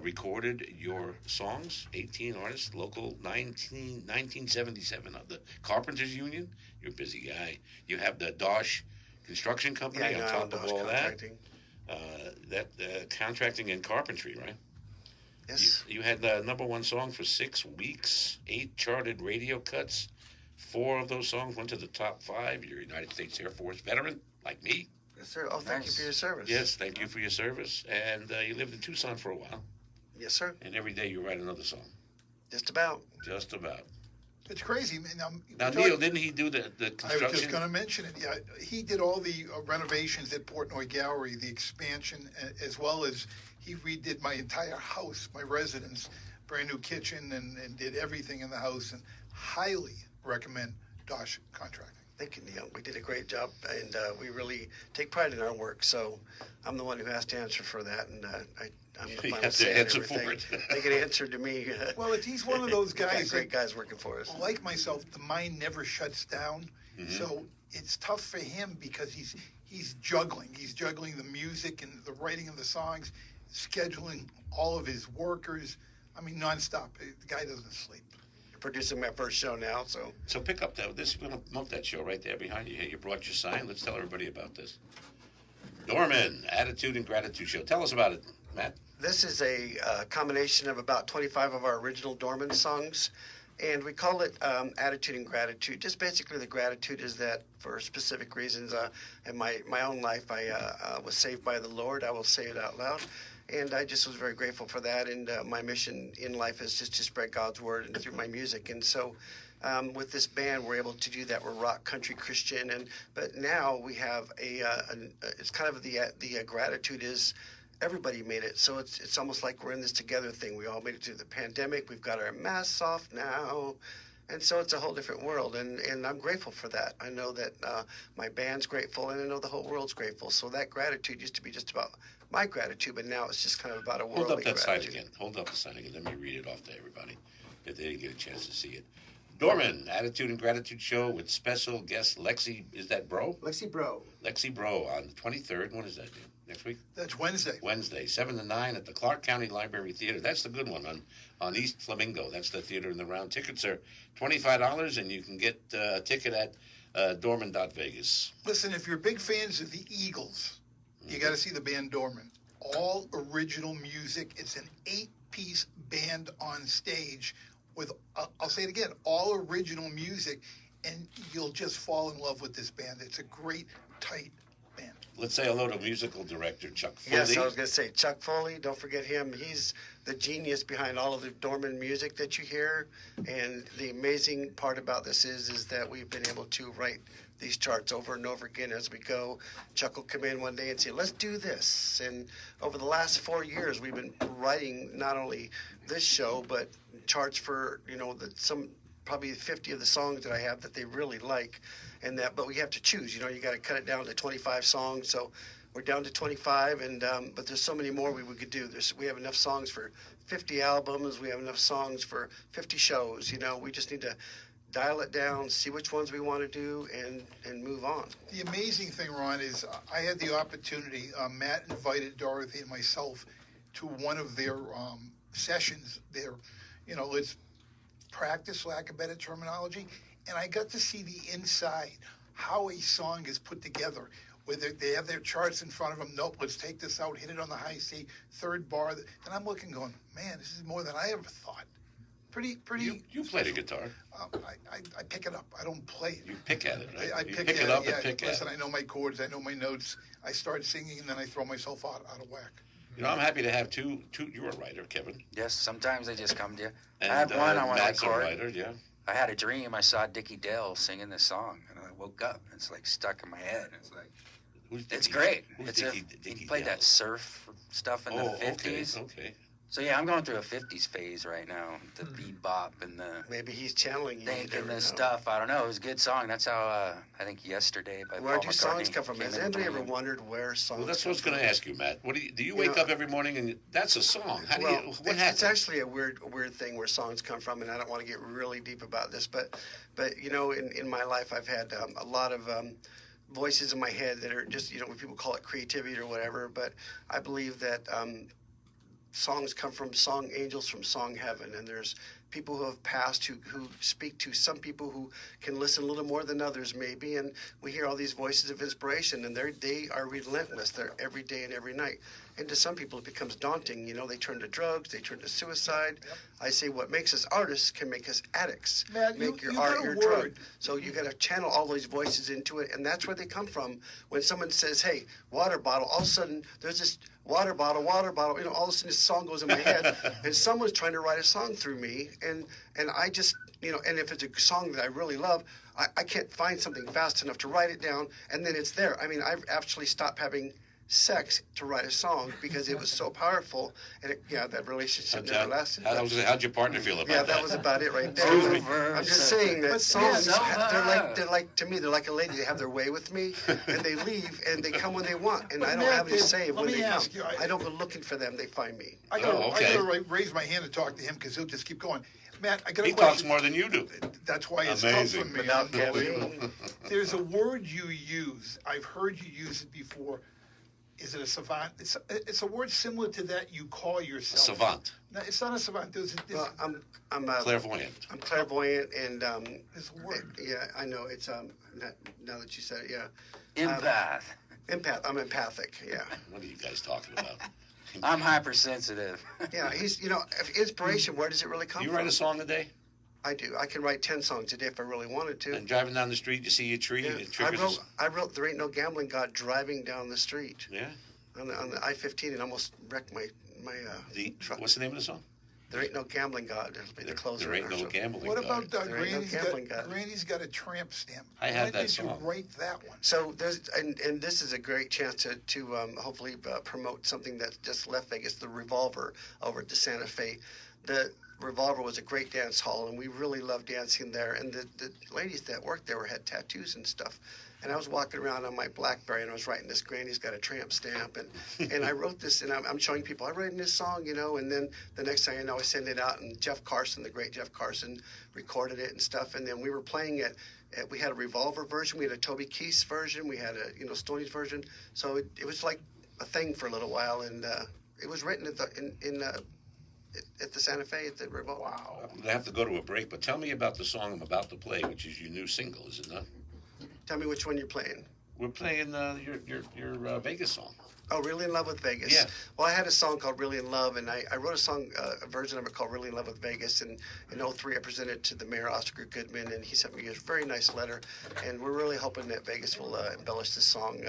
recorded your songs. 18 artists, local 1977 of the Carpenters Union. You're a busy guy. You have the Dosh Construction Company on top of all that. Contracting and carpentry, right? Yes. You had the #1 song for 6 weeks, 8 charted radio cuts. 4 of those songs went to the top 5. You're a United States Air Force veteran, like me. Yes, sir. Oh, thank you for your service. Yes, thank you for your service. And you lived in Tucson for a while. Yes, sir. And every day you write another song. Just about. Just about. It's crazy. Now, Neil, didn't he do the construction? I was just going to mention it. Yeah, he did all the renovations at Portnoy Gallery, the expansion, as well as he redid my entire house, my residence, brand new kitchen, and did everything in the house. And highly recommend Dosh Contracting. Thank you, Neil. We did a great job, and we really take pride in our work. So I'm the one who has to answer for that, and I'm the You final have to say on answer for everything. it. They can answer to me. Well, he's one of those We've got guys. great guys working for us. Like myself, the mind never shuts down. Mm-hmm. So it's tough for him because he's juggling. He's juggling the music and the writing of the songs, scheduling all of his workers. I mean, nonstop. The guy doesn't sleep. Producing my first show now, so. So pick up this. We're going to mount that show right there behind you. Hey, you brought your sign. Let's tell everybody about this. Dorman, Attitude and Gratitude Show. Tell us about it, Matt. This is a combination of about 25 of our original Dorman songs, and we call it Attitude and Gratitude. Just basically the gratitude is that for specific reasons in my own life, I was saved by the Lord. I will say it out loud. And I just was very grateful for that. And my mission in life is just to spread God's word and through my music. And so with this band, we're able to do that. We're rock, country, Christian. But now we have it's kind of the gratitude is everybody made it. So it's almost like we're in this together thing. We all made it through the pandemic. We've got our masks off now. And so it's a whole different world, and I'm grateful for that. I know that my band's grateful, and I know the whole world's grateful. So that gratitude used to be just about my gratitude, but now it's just kind of about a worldly Hold up that sign gratitude. again. Hold up the sign again. Let me read it off to everybody if they didn't get a chance to see it. Dorman, Attitude and Gratitude Show with special guest Lexi. Is that Bro? Lexi Bro. Lexi Bro on the 23rd. When is that, dude? Next week? That's Wednesday. Wednesday, 7 to 9 at the Clark County Library Theater. That's the good one on East Flamingo. That's the theater in the round. Tickets are $25, and you can get a ticket at Dorman.Vegas. Listen, if you're big fans of the Eagles, you got to see the band Dorman. All original music. It's an 8-piece band on stage with, I'll say it again, all original music, and you'll just fall in love with this band. It's a great, tight band. Let's say hello to musical director Chuck Foley. Yes, I was going to say Chuck Foley. Don't forget him. He's the genius behind all of the Dorman music that you hear. And the amazing part about this is that we've been able to write these charts over and over again as we go. Chuck will come in one day and say, let's do this. And over the last 4 years, we've been writing not only this show, but charts for, probably 50 of the songs that I have that they really like. But we have to choose, you got to cut it down to 25 songs. So we're down to 25, but there's so many more we could do. We have enough songs for 50 albums. We have enough songs for 50 shows. We just need to dial it down, see which ones we want to do, and move on. The amazing thing, Ron, is I had the opportunity. Matt invited Dorothy and myself to one of their sessions. Their, let's practice, lack of better terminology, and I got to see the inside, how a song is put together. Whether they have their charts in front of them, nope, let's take this out, hit it on the high C, third bar, and I'm looking, going, man, this is more than I ever thought. Pretty. You play the guitar. I pick it up. I don't play it. You pick at it, right? I you pick it at up it. and pick at it. Listen, I know my chords. I know my notes. I start singing, and then I throw myself out of whack. I'm happy to have two. You're a writer, Kevin. Yes, sometimes they just come to you. And, I had one I want to Matt's a record. writer, yeah. I had a dream. I saw Dickie Dale singing this song, and I woke up. And it's like stuck in my head. And it's like, it's great. He played that surf stuff in the 50s. Okay. So yeah, I'm going through a 50s phase right now. The bebop and the maybe he's channeling you. Thinking this stuff. I don't know. It was a good song. That's how I think Yesterday by Where Paul do McCartney songs come from? Has anybody ever dream. wondered where songs? Well, that's what I was going to ask you, Matt. What do you wake know, up every morning and that's a song? How do well, you? What happens? It's actually a weird thing where songs come from, and I don't want to get really deep about this, but in my life I've had a lot of voices in my head that are just when people call it creativity or whatever, but I believe that songs come from song angels from song heaven, and there's people who have passed who speak to some people who can listen a little more than others maybe, and we hear all these voices of inspiration, and they are relentless. They're every day and every night. And to some people it becomes daunting. They turn to drugs, they turn to suicide. Yep. I say what makes us artists can make us addicts. Matt, make you your art got a your word. drug. So you got to channel all those voices into it, and that's where they come from. When someone says, hey, water bottle, all of a sudden there's this water bottle, all of a sudden this song goes in my head, and someone's trying to write a song through me, and I just, and if it's a song that I really love, I can't find something fast enough to write it down, and then it's there. I mean, I've actually stopped having sex to write a song because it was so powerful, and that relationship never lasted. How'd your partner feel about that? Yeah, that was about it right there. I'm just saying that songs, they're like to me, they're like a lady. They have their way with me, and they leave, and they come when they want, and I don't have any say when they come. I don't go looking for them; they find me. I gotta raise my hand and talk to him because he'll just keep going. Matt, I got a question. He talks more than you do. That's why it's tough for me. Unbelievable. There's a word you use. I've heard you use it before. Is it a savant? It's a word similar to that you call yourself. A savant. No, it's not a savant. Well, I'm clairvoyant. I'm clairvoyant, and it's a word. Yeah, I know. It's now that you said it, yeah. Empath. Empath. I'm empathic. Yeah. What are you guys talking about? I'm hypersensitive. Yeah, inspiration. Where does it really come from? You write a song a day? I do. I can write 10 songs a day if I really wanted to. And driving down the street, you see a tree. Yeah. It triggers I wrote "There Ain't No Gambling God" driving down the street. Yeah. On the I-15, and almost wrecked my truck. What's the name of the song? There Ain't No Gambling God. It'll be the closer. There ain't no gambling God. What about Granny's Granny's got a tramp stamp? I had that song. Why did you write that one? So there's and this is a great chance to hopefully promote something that just left Vegas, the Revolver over at the Santa Fe. The Revolver was a great dance hall, and we really loved dancing there. And the ladies that worked there had tattoos and stuff. And I was walking around on my BlackBerry, and I was writing this "Granny's Got a Tramp Stamp," and I wrote this, and I'm showing people, I'm writing this song, and then the next thing I know, I send it out, and Jeff Carson, the great Jeff Carson, recorded it and stuff, and then we were playing it. We had a Revolver version, we had a Toby Keith version, we had a Stoney's version, so it was like a thing for a little while, and it was written at the Santa Fe at the Revolver. Wow. I'm gonna have to go to a break, but tell me about the song I'm about to play, which is your new single, is it not? Tell me which one you're playing. We're playing your Vegas song. Oh, Really in Love with Vegas? Yeah. Well, I had a song called Really in Love, and I wrote a song, a version of it called Really in Love with Vegas, and in 2003 I presented it to the mayor, Oscar Goodman, and he sent me a very nice letter, and we're really hoping that Vegas will embellish this song.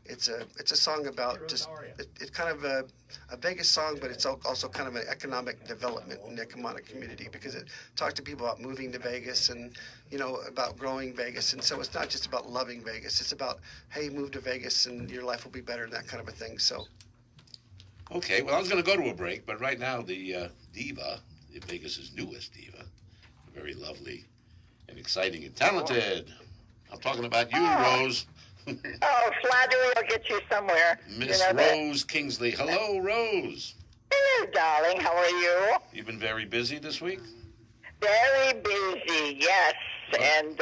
it's a song about just it's kind of a Vegas song, but it's also kind of an economic development and economic community, because it talks to people about moving to Vegas and about growing Vegas. And so it's not just about loving Vegas. It's about, hey, move to Vegas and your life will be better and that kind of a thing. So. Okay, well, I was going to go to a break, but right now the diva, Vegas's newest diva, very lovely and exciting and talented. I'm talking about you, Rose. Oh, flattery will get you somewhere. Miss Rose Kingsley. Hello, Rose. Hello, darling. How are you? You've been very busy this week? Very busy, yes. And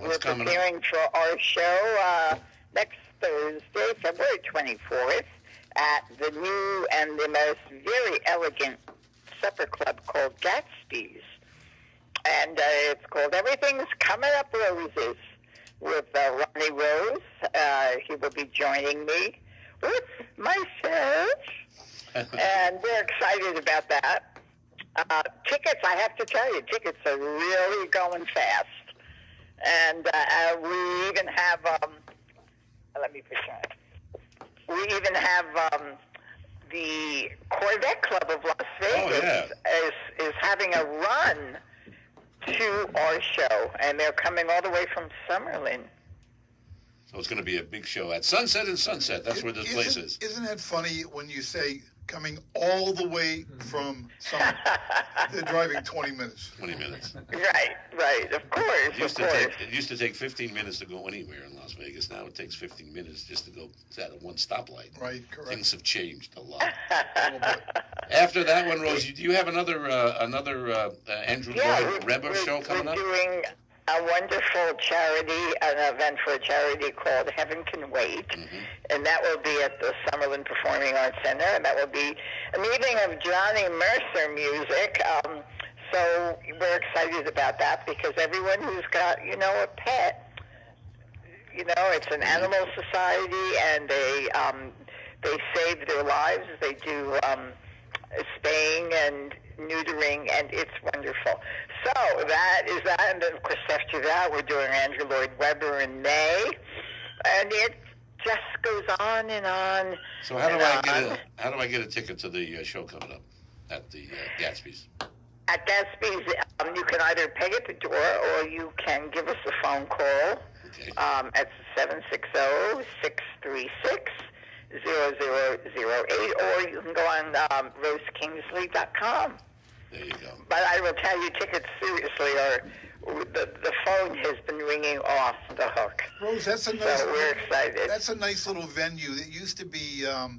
we're preparing for our show next Thursday, February 24th, at the new and the most very elegant supper club called Gatsby's. And it's called Everything's Coming Up Roses with Ronnie Rose. He will be joining me with myself. And we're excited about that. Tickets, I have to tell you, tickets are really going fast. And we even have, let me push on. We even have the Corvette Club of Las Vegas is having a run to our show, and they're coming all the way from Summerlin. So it's going to be a big show at Sunset and Sunset. That's where this place is. Isn't that funny when you say coming all the way from Summer? They're driving 20 minutes. 20 minutes. Right, of course. It used to take 15 minutes to go anywhere in Las Vegas. Now it takes 15 minutes just to go at one stoplight. Right, correct. Things have changed a lot. After that one, Rose, do you have another Andrew Lloyd Webber show coming up? We're doing a wonderful charity, an event for a charity called Heaven Can Wait, and that will be at the Summerlin Performing Arts Center, and that will be an evening of Johnny Mercer music. So we're excited about that, because everyone who's got, a pet, it's an animal society, and they save their lives. They do spaying and neutering, and it's wonderful. So that is that, and then of course after that we're doing Andrew Lloyd Webber in May, and it just goes on and on. So how do I get a ticket to the show coming up at the Gatsby's? At Gatsby's, you can either pay at the door, or you can give us a phone call at 760-636-0008, or you can go on rosekingsley.com. There you go. But I will tell you, tickets seriously the phone has been ringing off the hook. Rose, that's a nice. So we're excited. That's a nice little venue. It used to be a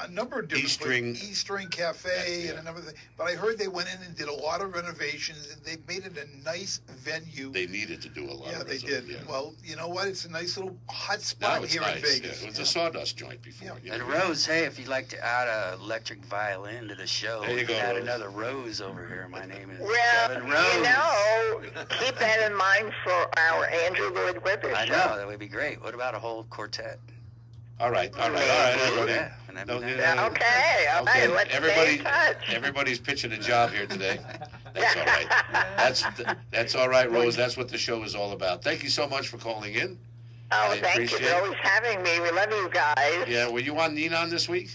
number of different E String Cafe and another thing. But I heard they went in and did a lot of renovations, and they made it a nice venue. They needed to do a lot. Yeah, they did. Yeah. Well, you know what? It's a nice little hot spot here in Vegas. Yeah. It was a sawdust joint before. Yeah. And Rose, hey, if you'd like to add an electric violin to the show, there you go, add Rose. Another Rose over here. My name is Well, Kevin Rose. keep that in mind for our Andrew Lloyd Webber show. I know, that would be great. What about a whole quartet? All right, everybody. Yeah, okay, let's stay in touch. Everybody's pitching a job here today. That's all right. That's all right, Rose. That's what the show is all about. Thank you so much for calling in. Oh, thank you for always having me. We love you guys. Yeah, were you on Ninon this week?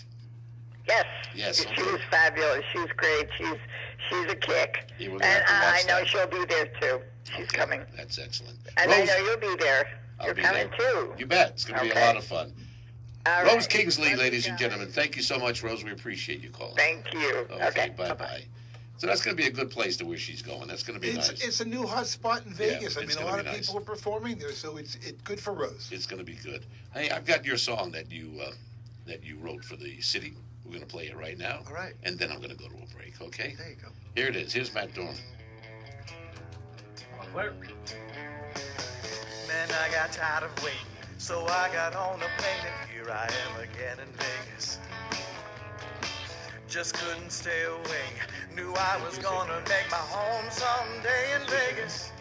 Yes. Yes. She was fabulous. She's great. She's a kick. And I know she'll be there too. She's coming. That's excellent. And Rose, I know you'll be there. You're coming too. You bet. It's going to be a lot of fun. All Rose right. Kingsley, ladies and gentlemen. Thank you so much, Rose. We appreciate you calling. Thank you. Okay, bye-bye. So that's going to be a good place to where she's going. That's going to be nice. It's a new hot spot in Vegas. Yeah, I mean, a lot of people are performing there, so it's good for Rose. It's going to be good. Hey, I've got your song that you wrote for the city. We're going to play it right now. All right. And then I'm going to go to a break, okay? There you go. Here it is. Here's Matt Dorman. Man, I got tired of waiting, so I got on a plane, and here I am again in Vegas. Just couldn't stay away. Knew I was gonna make my home someday in Vegas.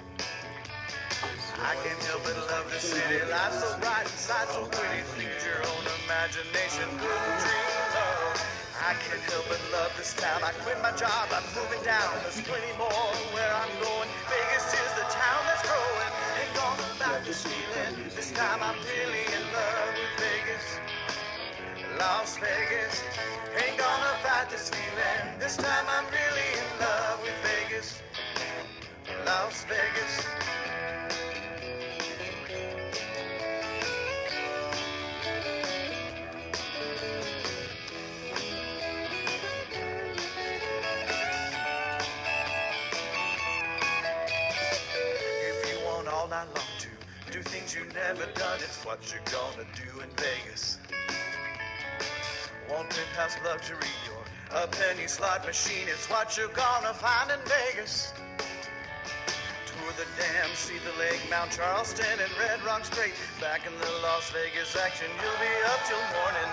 I can't help but love the city. Life's so bright inside, so pretty. Use your own imagination, dream of. I can't help but love this town. I quit my job, I'm moving down. There's plenty more where I'm going. Vegas is the town that's growing. Ain't gonna back to stealing. This time I'm really in love with Vegas. Las Vegas, ain't gonna fight this feeling. This time I'm really in love with Vegas. Las Vegas. If you want all night long to do things you've never done, it's what you're gonna do in Vegas. Want penthouse luxury or a penny slot machine, it's what you're gonna find in Vegas. Tour the dam, see the lake, Mount Charleston and Red Rocks great. Back in the Las Vegas action, you'll be up till morning.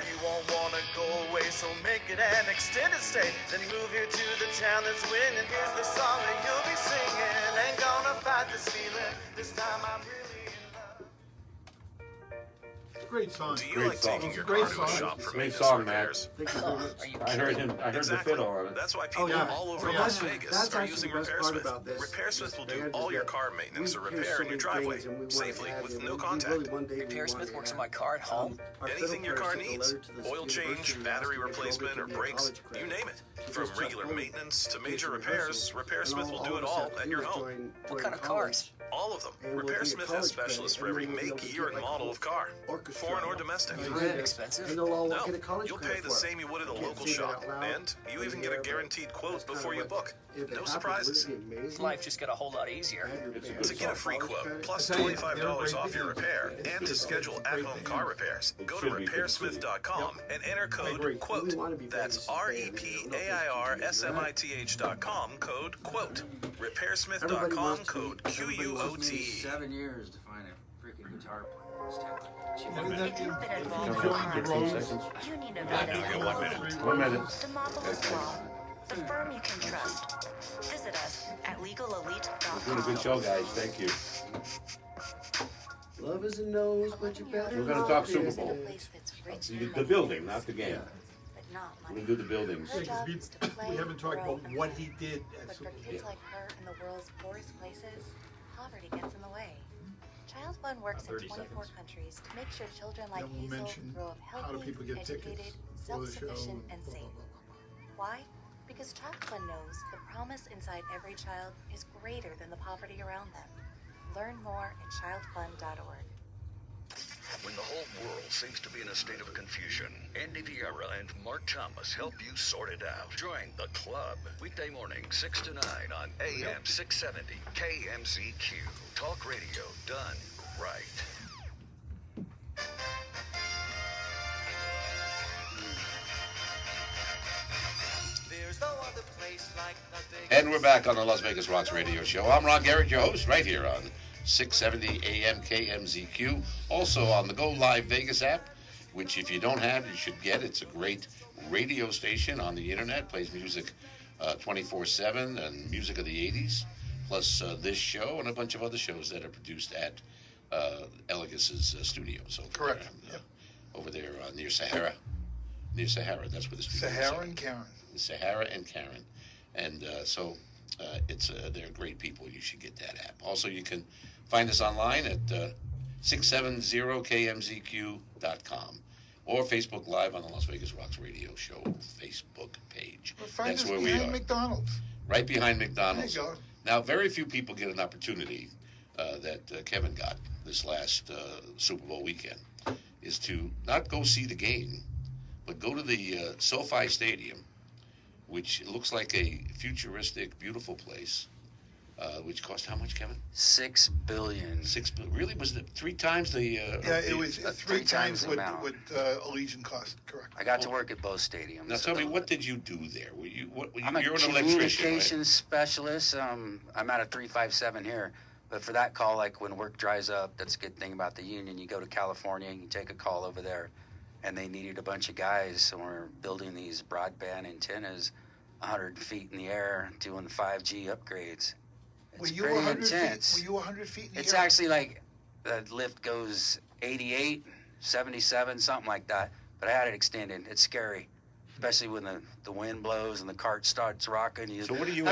You won't wanna go away, so make it an extended stay. Then move here to the town that's winning. Here's the song that you'll be singing. Ain't gonna fight this feeling. This time I'm really in love. Great song. Do you Great like song. taking your Great car to a song. shop for Great maintenance song, or Matt. repairs? I heard him. I heard Exactly. the fiddle on it. That's why people yeah. all over Well, Las that's- Vegas that's are actually using the best part RepairSmith. about this. RepairSmith will They do had all this your guy- car maintenance or we hear repair so in your many driveway things, and we wanted safely to have with you. no We contact. really one day we RepairSmith wanted to works have on my car at home. our Anything your fiddle car player sent a needs, letter to the oil change, university battery asking if replacement, they or could get brakes, college you credit. name it. Because From Chuck regular Foley maintenance to pays major for repairs, rehearsals, RepairSmith and will all do it of us all have to at do your is home. What kind of cars? All of them. And we'll be at RepairSmith has college specialists for credit, every and then we'll make, be year, able and to get, model like, of car, orchestra. foreign or domestic. Expensive? And they'll all No, get a college you'll pay credit the for it. same you would at a Can't local say that shop, out loud and you even get a here, but guaranteed quote that's kinda before you what- book. if it No happened, surprises. wouldn't it be amazing? Life just got a whole lot easier. To get a free quote, plus $25 off your repair, and to schedule at-home car repairs, go to RepairSmith.com and enter code QUOTE. That's REPAIRSMITH.com, code QUOTE. RepairSmith.com, code QUOTE. 7 years to find a freaking guitar player. It's terrible. If you've been involved in a car 15 accident, seconds. you need to know that 1 minute. The Marvelous Law, the firm you can trust. Visit us at Doing a legalelite.com. good show, guys. Thank you. Love is a nose, but you better. We're going to talk Super Bowl. The building, not the game. But not We're money. going to do the buildings. Her job is to play, We haven't talked grow, about and what play. he did at But for Super Bowl. kids like her in the world's poorest places, poverty gets in the way. Child Fund works in 24 countries to make sure children like Then we'll Hazel mention grow up how do healthy, people get educated, tickets for the show. self-sufficient, and blah, safe. blah, blah, Why? Because Child Fund knows the promise inside every child is greater than the poverty around them. Learn more at childfund.org. When the whole world seems to be in a state of confusion, Andy Vieira and Mark Thomas help you sort it out. Join the club. Weekday morning, 6 to 9 on AM 670 KMZQ. Talk radio done right. There's no other place like nothing. And we're back on the Las Vegas Rocks radio show. I'm Ron Garrett, your host, right here on 670 AM KMZQ. Also on the Go Live Vegas app, which if you don't have, you should get. It's a great radio station on the internet. Plays music 24/7 and music of the 80s, plus this show and a bunch of other shows that are produced at Elegus's studios over Correct. there, over there near Sahara. Near Sahara, that's where the studio is. Sahara and Karen. Sahara and Karen. And they're great people. You should get that app. Also, you can find us online at 670kmzq.com or Facebook Live on the Las Vegas Rocks Radio Show Facebook page. Well, find That's us where we behind are. McDonald's. Right behind McDonald's. There you go. Now, very few people get an opportunity that Kevin got this last Super Bowl weekend, is to not go see the game, but go to the SoFi Stadium, which looks like a futuristic, beautiful place, which cost how much, Kevin? $6 billion. $6 billion. Really? Was it 3 times the? Yeah, it was three times the what amount. Allegiant cost. Correct. I got to work at both stadiums. Now tell me, what did you do there? Were you? I'm a You're an electrician, communications specialist. I'm at a 357 here. But for that call, like when work dries up, that's a good thing about the union. You go to California, you take a call over there, and they needed a bunch of guys, and we're building these broadband antennas 100 feet in the air, doing 5G upgrades. It's Were you pretty 100 intense. feet? Were you 100 feet in the It's air? actually like the lift goes 88, 77, something like that. But I had it extended. It's scary, especially when the wind blows and the cart starts rocking. So what are you?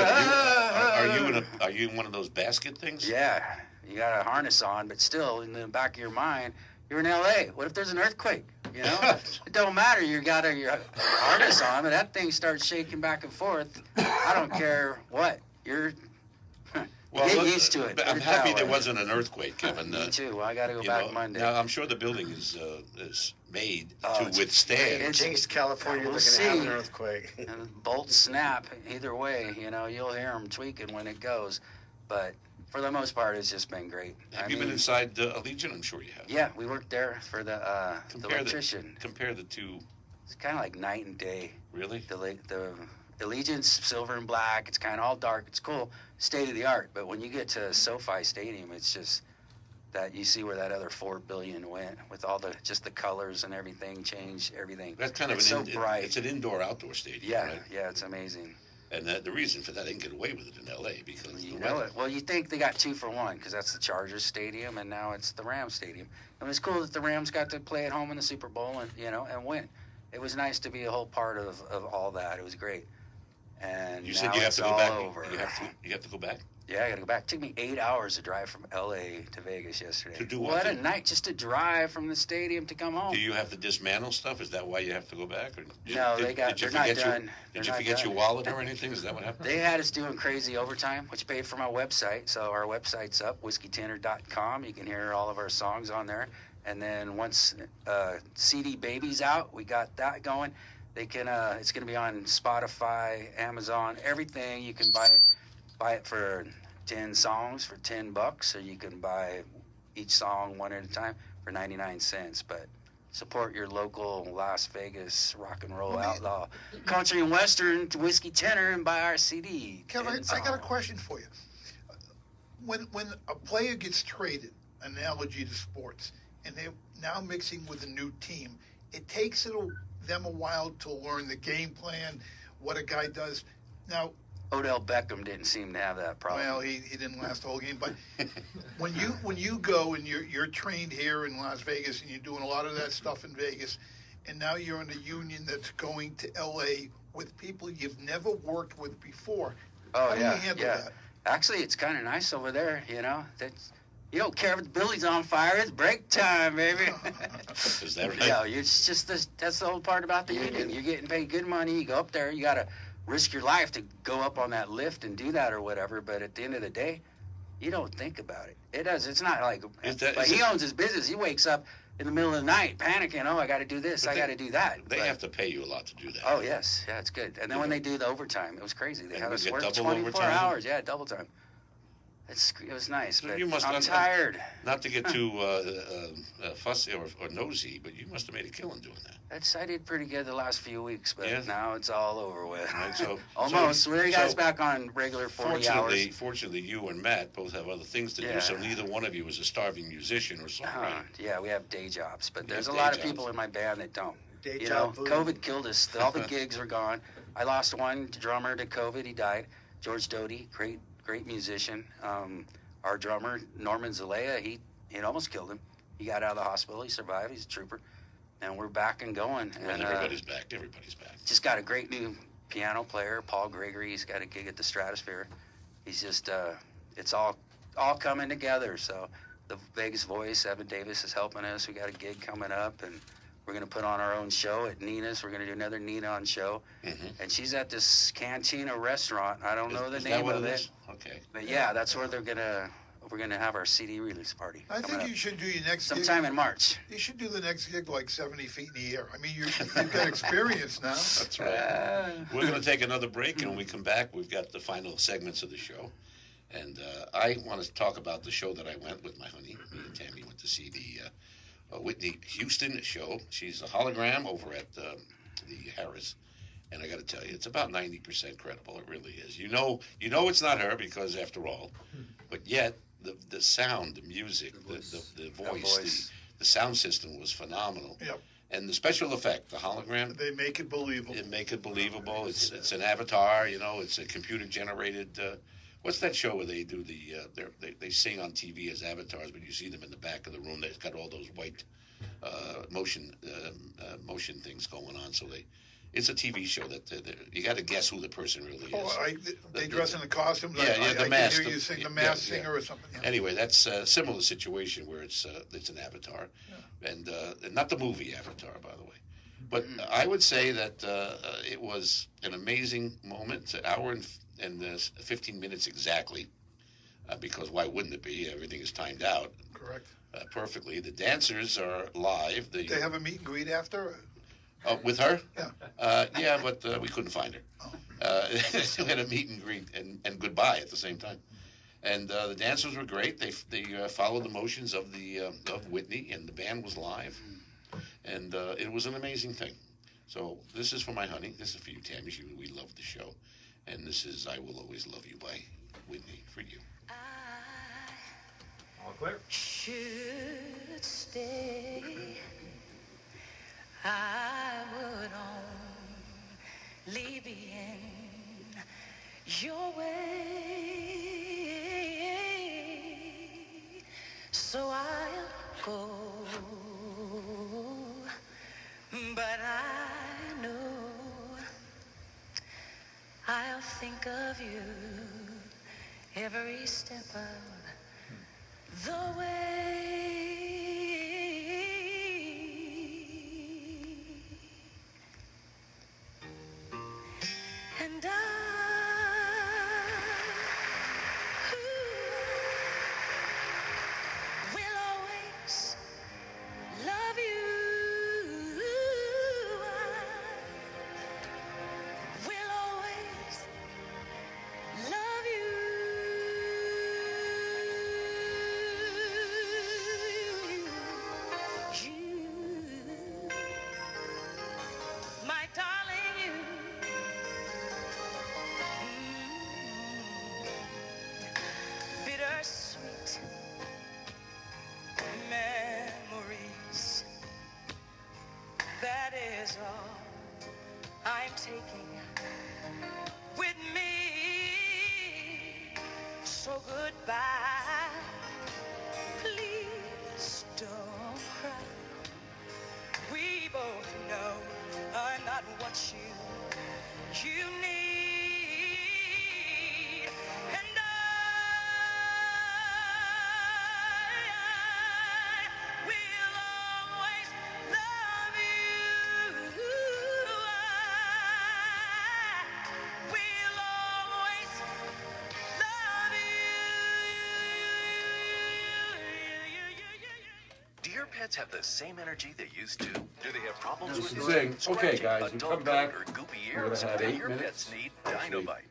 Are you in one of those basket things? Yeah, you got a harness on, but still in the back of your mind, You're in L.A. What if there's an earthquake? You know, it don't matter. You got your harness on, but that thing starts shaking back and forth. I don't care what. You're get used to it. I'm happy there wasn't an earthquake, Kevin. Me too. I got to go back Monday. Now, I'm sure the building is made to withstand. In East California, we'll they're going to have an earthquake. And bolts snap either way. You know, you'll hear them tweaking when it goes. But for the most part, it's just been great. Have you been inside Allegiant? I'm sure you have. Yeah, we worked there for the electrician. Compare the two. It's kind of like night and day. Really? The Allegiant's silver and black. It's kind of all dark. It's cool, state of the art. But when you get to SoFi Stadium, it's just that you see where that other $4 billion went with all the colors and everything changed everything. That's kind of bright. It's an indoor-outdoor stadium. Yeah, right? Yeah, it's amazing. And the reason for that, they can get away with it in L.A. because you know it. Well, you think they got 2 for 1 because that's the Chargers Stadium and now it's the Rams Stadium. And it's cool that the Rams got to play at home in the Super Bowl and win. It was nice to be a whole part of all that. It was great. And you now said you have it's to go all back. over. You have to go back. Yeah, I got to go back. It took me 8 hours to drive from L.A. to Vegas yesterday. To do what? What a night just to drive from the stadium to come home. Do you have to dismantle stuff? Is that why you have to go back? Or no, they're not done. Did you forget your wallet or anything? Is that what happened? They had us doing crazy overtime, which paid for my website. So our website's up, whiskeytenor.com. You can hear all of our songs on there. And then once CD Baby's out, we got that going. They can. It's going to be on Spotify, Amazon, everything. You can buy it for 10 songs for $10, or you can buy each song one at a time for 99 cents. But support your local Las Vegas rock and roll outlaw, country and western Whiskey Tenor, and buy our CD. Kevin, I got a question for you. When a player gets traded, analogy to sports, and they're now mixing with a new team, it takes them a while to learn the game plan, what a guy does. Now, Odell Beckham didn't seem to have that problem. Well, he didn't last the whole game, but when you go and you're trained here in Las Vegas and you're doing a lot of that stuff in Vegas, and now you're in a union that's going to L.A. with people you've never worked with before. Oh, How do you handle that? Actually, it's kind of nice over there, you know. You don't care if the building's on fire. It's break time, baby. Is that right? Yeah, that's the whole part about the union. You're getting paid good money. You go up there. You got to risk your life to go up on that lift and do that or whatever. But at the end of the day, you don't think about it. It's not like he owns his business. He wakes up in the middle of the night panicking. Oh, I got to do this. I got to do that. They have to pay you a lot to do that. Oh, yes. Yeah, it's good. And then when they do the overtime, it was crazy. They had us work 24 overtime? hours. Yeah, double time. It was nice, So but you must I'm tired. Not to get too fussy or nosy, but you must have made a killing doing that. I did pretty good the last few weeks, but now it's all over with. Right, so almost. We're guys back on regular 40 hours. Fortunately, you and Matt both have other things to do, so neither one of you is a starving musician or songwriter. Yeah, we have day jobs, but there's a lot of people in my band that don't. COVID killed us. All the gigs were gone. I lost one drummer to COVID. He died. George Doty, great musician. Our drummer, Norman Zalea, it almost killed him. He got out of the hospital. He survived. He's a trooper. And we're back and going. And everybody's back. Everybody's back. Just got a great new piano player, Paul Gregory. He's got a gig at the Stratosphere. He's just, it's all coming together. So the Vegas Voice, Evan Davis is helping us. We got a gig coming up, and we're going to put on our own show at Nina's. We're going to do another Nina on show. Mm-hmm. And she's at this Cantina restaurant. I don't know the name of it. Okay. But yeah, that's where we're going to have our CD release party. I think you should do your next gig sometime in March. You should do the next gig like 70 feet in the air. I mean, you've got experience now. That's right. We're going to take another break, and when we come back, we've got the final segments of the show. And I want to talk about the show that I went with my honey. Me and Tammy went to see the Whitney Houston show. She's a hologram over at the Harris. And I got to tell you, it's about 90% credible. It really is. You know it's not her because, after all, but yet the sound, the music, the voice, the sound system was phenomenal. Yep. And the special effect, the hologram. They make it believable. It's an avatar. It's a computer generated. What's that show where they do they sing on TV as avatars, but you see them in the back of the room. They've got all those white motion things going on, so it's a TV show that you got to guess who the person really is. Oh, they dress in the costumes. Yeah, the I mask. can hear you sing the masked singer or something. Yeah. Anyway, that's a similar situation where it's an Avatar, and not the movie Avatar, by the way. But I would say that it was an amazing moment. It's an hour and 15 minutes exactly, because why wouldn't it be? Everything is timed out. Correct. Perfectly. The dancers are live. They have a meet and greet after? With her? Yeah. Yeah, but we couldn't find her. We had a meet and greet and goodbye at the same time. And the dancers were great. They followed the motions of of Whitney, and the band was live. And it was an amazing thing. So this is for my honey. This is for you, Tammy. We love the show. And this is I Will Always Love You by Whitney for you. All clear. Should stay. I would only be in your way. So I'll go. But I know I'll think of you every step of the way. And will always love you. Will always love you. You, my darling, you. Bittersweet memories. That is all I'm taking with me. So goodbye. Please don't cry. We both know I'm not what you need. And I will always love you. I will always love you. Do your pets have the same energy they used to? Do they have problems This with is saying, okay, scratching, guys, a we dull come back. coat, or goopy We're going ears? to have Then 8 your minutes. pets need Actually, Dinobite.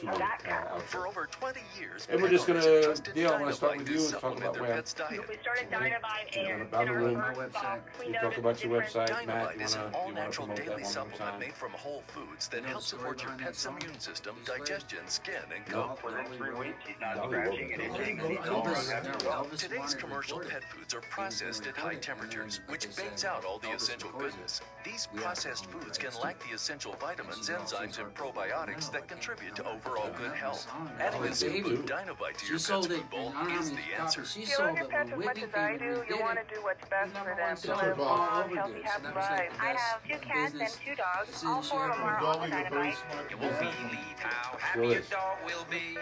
DINOBITE.com. For over 20 years, And we're just pet going owners to, have trusted Dale, I want to start Dinobite with to you and talk supplement about their where. pet's diet. We started Dinobite and About the in our room. first box, we You talk noticed about your different- website, Matt. Dinobite is an You want to all-natural promote that daily one more supplement time? made from whole foods that help support your pet's immune system, digestion, skin, and No. coat. Within 3 weeks, he's not Dolly scratching and Wilson. itching, and he's no longer having a problem. Today's commercial pet foods are processed at high temperatures, which baits out all the essential goodness. These processed foods can lack the essential vitamins, enzymes, and probiotics that contribute to overall good health. Adding a scoop of Dinobite to your pet's food bowl is the answer. If you love your pets as much as I do, you want to do what's best for them to live long, healthy, happy lives. I have 2 cats and 2 dogs. All 4 of them are on Dinobite. You won't believe how happy your dog will be.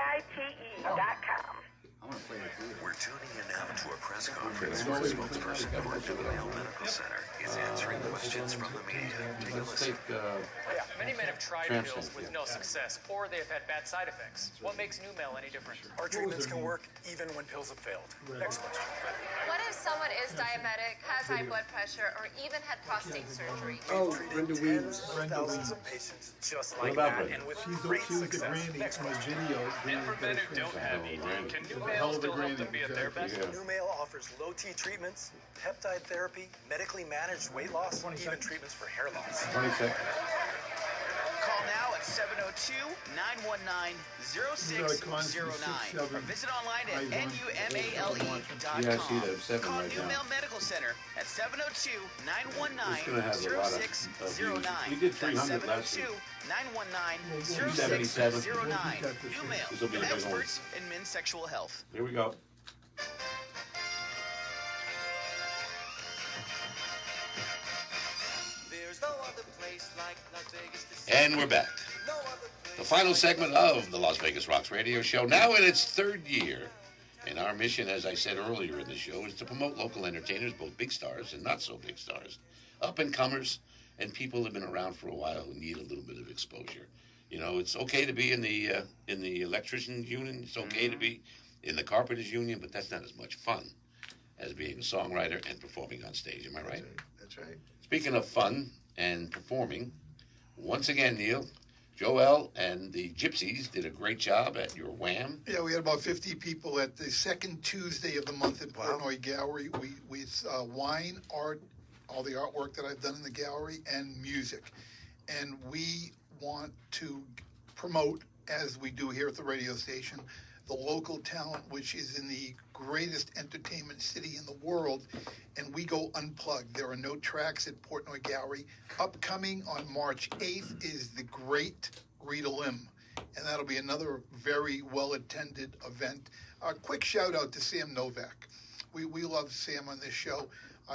DINOBITE.com. We're tuning in now to a press conference where the spokesperson for New Mail Medical Center is answering questions from the media. Take a Let's listen. take Many men have tried Translate, pills with no success, or they have had bad side effects. What makes New Mail any different? Our treatments can work even when pills have failed. Next question. What if someone is diabetic, has high blood pressure, or even had prostate surgery? Oh, thousands of patients just What like about that, Brenda? and with She's great the success. granny Next on the question. video. And for men who don't have ED, can New Mail still help them be at their best? New Mail offers low T treatments, peptide therapy, medically managed weight loss, even treatments for hair loss. 20 seconds. Call now at 702-919-0609 or visit online at numale.com. Yeah, I see that. 7 Call right New now. Mail Medical Center at It's gonna have a lot of views. 702-919-0609. We did 300 last week. 702-919-0609. New Mail, This will be the big one. experts in men's sexual health. Here we go. And we're back. The final segment of the Las Vegas Rocks radio show, now in its third year. And our mission, as I said earlier in the show, is to promote local entertainers, both big stars and not so big stars, up-and-comers, and people who have been around for a while who need a little bit of exposure. You know, it's okay to be in the electricians union. It's okay to be in the carpenters union, but that's not as much fun as being a songwriter and performing on stage. Am I right? That's right. Speaking of fun and performing, once again, Neil, Joel and the Gypsies did a great job at your Wham. Yeah, we had about 50 people at the second Tuesday of the month in Portnoy Gallery. We wine, art, all the artwork that I've done in the gallery, and music. And we want to promote, as we do here at the radio station, the local talent, which is in the greatest entertainment city in the world, and we go unplugged. There are no tracks at Portnoy Gallery. Upcoming on March 8th is the great Rita Lim, and that'll be another very well-attended event. A quick shout-out to Sam Novak. We love Sam on this show.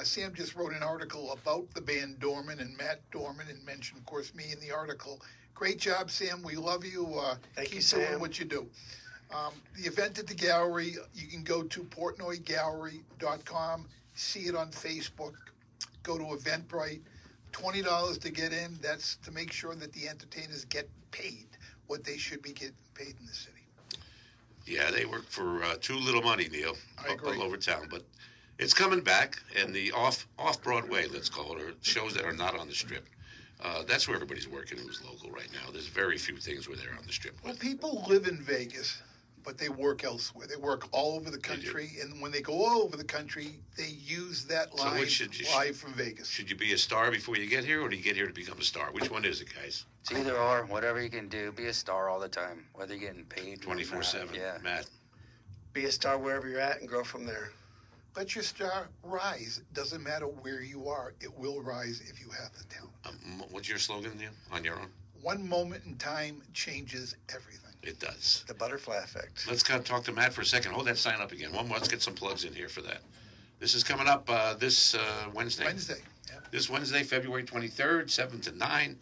Sam just wrote an article about the band Dorman and Matt Dorman, and mentioned, of course, me in the article. Great job, Sam. We love you. Keep doing what you do. The event at the gallery, you can go to portnoygallery.com, see it on Facebook, go to Eventbrite, $20 to get in. That's to make sure that the entertainers get paid what they should be getting paid in the city. Yeah, they work for too little money, Neil, I agree. all over town. But it's coming back, and the off-Broadway, let's call it, or shows that are not on the Strip. That's where everybody's working who's local right now. There's very few things where they're on the Strip. Well, people live in Vegas, but they work elsewhere. They work all over the country, and when they go all over the country, they use that line live from Vegas. Should you be a star before you get here, or do you get here to become a star? Which one is it, guys? It's either or, whatever you can do. Be a star all the time, whether you're getting paid 24/7. Yeah. Matt. Be a star wherever you're at and grow from there. Let your star rise. Doesn't matter where you are. It will rise if you have the talent. What's your slogan, Neil, on your own? One moment in time changes everything. It does. The butterfly effect. Let's talk to Matt for a second. Hold that sign up again. Let's get some plugs in here for that. This is coming up this Wednesday. Yeah. This Wednesday, February 23rd, 7 to 9,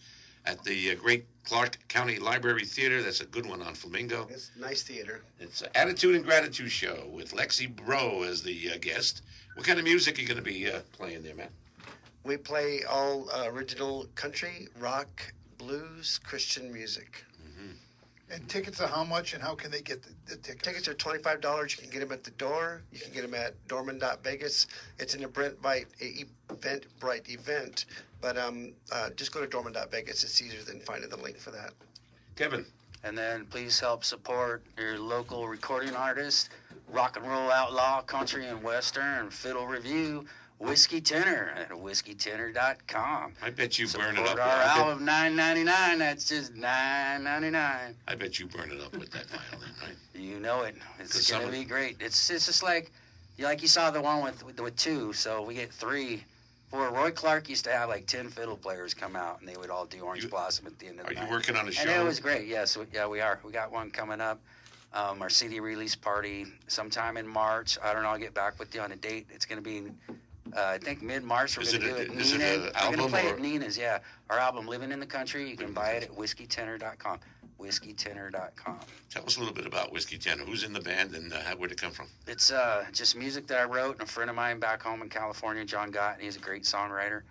at the great Clark County Library Theater. That's a good one on Flamingo. It's a nice theater. It's an Attitude and Gratitude show with Lexi Bro as the guest. What kind of music are you going to be playing there, Matt? We play all original country, rock, blues, Christian music. And tickets are how much, and how can they get the tickets? Tickets are $25. You can get them at the door. You can get them at Dorman.Vegas. It's an Eventbrite event, but just go to Dorman.Vegas. It's easier than finding the link for that. Kevin. And then please help support your local recording artist, rock and roll outlaw, country and western, fiddle review, Whiskey Tenor at whiskeytenor.com. I bet you burn it Support up. our album, $9.99. That's just $9.99. I bet you burn it up with that violin, right? You know it. It's going to be great. It's just like you saw the one with two, so we get three. Roy Clark used to have like 10 fiddle players come out, and they would all do Orange Blossom at the end of the night. Are you working on a show? And it was great, yes. Yeah, we are. We got one coming up. Our CD release party sometime in March. I don't know. I'll get back with you on a date. It's going to be, I think, mid-March. We're going to do it. Is it an album? We're going to play at Nina's, yeah. Our album, Living in the Country. You can buy it at whiskeytenor.com. whiskeytenor.com. Tell us a little bit about Whiskey Tenor. Who's in the band, and where'd it come from? It's just music that I wrote, and a friend of mine back home in California, John Gott, he's a great songwriter,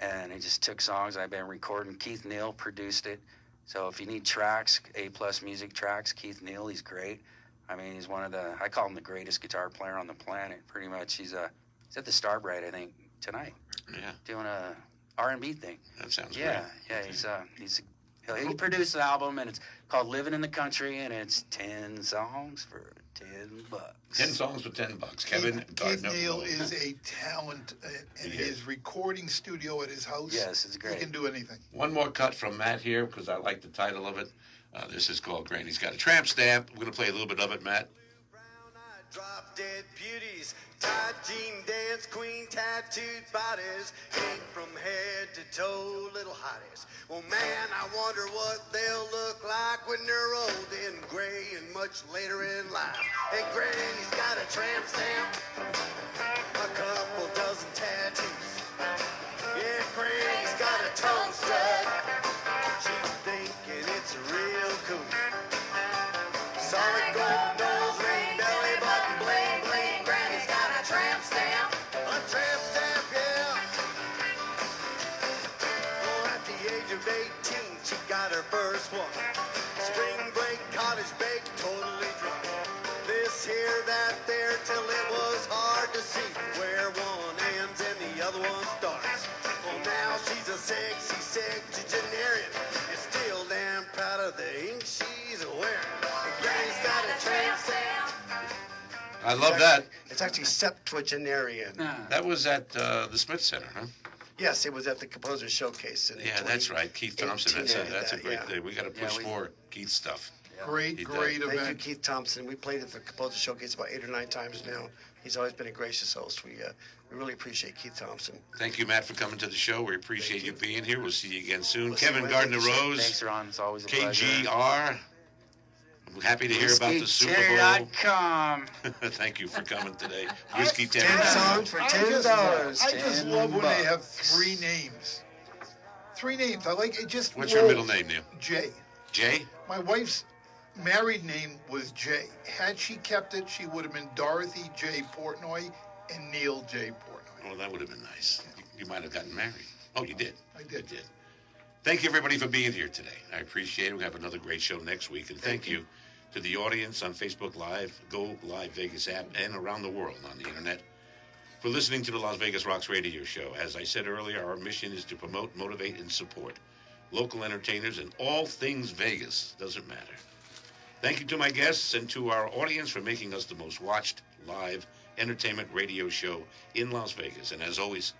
and he just took songs I've been recording. Keith Neal produced it. So if you need tracks, A-plus music tracks, Keith Neal, he's great. I mean, he's one of I call him the greatest guitar player on the planet, pretty much. He's at the Starbright, I think, tonight. Yeah. Doing a R&B thing. That sounds great. Yeah, he produced the album, and it's called Living in the Country, and it's 10 songs for $10. 10 songs for $10. Kevin Gardner. Keith Neal is a talent in his recording studio at his house. Yes, it's great. He can do anything. One more cut from Matt here, because I like the title of it. This is called Granny's Got a Tramp Stamp. We're going to play a little bit of it, Matt. Drop dead beauties, tight jean dance queen, tattooed bodies, ink from head to toe, little hotties. Well, man, I wonder what they'll look like when they're old and gray and much later in life. Hey, Granny's got a tramp stamp, a couple dozen tattoos. Yeah, Granny's got a toe stud. first one. Spring break, cottage bake, totally drunk. This here, that, there, till it was hard to see where one ends and the other one starts. Well, now she's a sexy septuagenarian and still damn proud of the ink she's wearing. Granny's got a tramp stamp. I love that. It's actually septuagenarian. That was at the Smith Center, huh? Yes, it was at the Composer Showcase. In Yeah, that's right. Keith Thompson. That's a great yeah. thing. We got to push more Keith stuff. Great He did. event. Thank you, Keith Thompson. We played at the Composer Showcase about 8 or 9 times now. He's always been a gracious host. We really appreciate Keith Thompson. Thank you, Matt, for coming to the show. We appreciate you being here. We'll see you again soon. We'll see Kevin you Gardner Wednesday. Rose. Thanks, Ron. It's always a pleasure. KGR. I'm happy to hear about the Super Bowl. Whiskeyterror.com. Thank you for coming today. Whiskey 10 10 songs for $10. I just love when they have 3 names. 3 names. I like it. Just What's your middle name, Neil? Jay. Jay? My wife's married name was Jay. Had she kept it, she would have been Dorothy J. Portnoy and Neil J. Portnoy. Oh, that would have been nice. You might have gotten married. Oh, you did? I did. You did. Thank you, everybody, for being here today. I appreciate it. We have another great show next week. And thank you to the audience on Facebook Live, Go Live Vegas app, and around the world on the internet for listening to the Las Vegas Rocks radio show. As I said earlier, our mission is to promote, motivate, and support local entertainers and all things Vegas. Doesn't matter. Thank you to my guests and to our audience for making us the most watched live entertainment radio show in Las Vegas. And as always,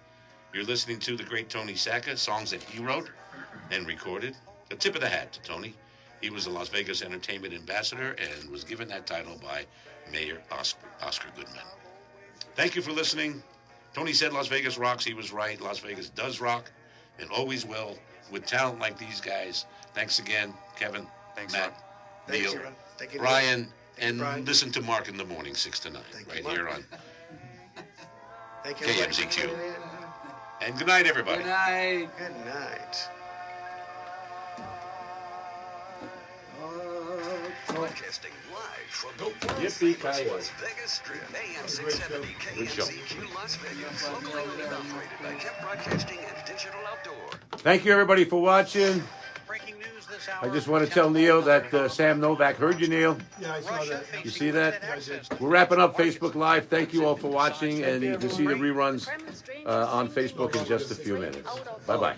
you're listening to the great Tony Sacca, songs that he wrote and recorded. A tip of the hat to Tony. He was the Las Vegas Entertainment Ambassador and was given that title by Mayor Oscar Goodman. Thank you for listening. Tony said Las Vegas rocks. He was right. Las Vegas does rock and always will with talent like these guys. Thanks again, Kevin, Thanks, Matt, Thank Neil, you, Ron. Thank you, Brian, and Brian. listen to Mark in the morning, 6 to 9, right here on Thank you. KMZQ. And good night, everybody. Good night. Good night. Broadcasting live from the Yippee-ki-yay. Las Vegas Strip. AM 670 KMZQ Las Vegas. Locally owned and operated by Kemp Broadcasting and Digital Outdoor. Thank you, everybody, for watching. I just want to tell Neil that Sam Novak heard you, Neil. Yeah, I saw that. You see that? We're wrapping up Facebook Live. Thank you all for watching, and you can see the reruns on Facebook in just a few minutes. Bye-bye.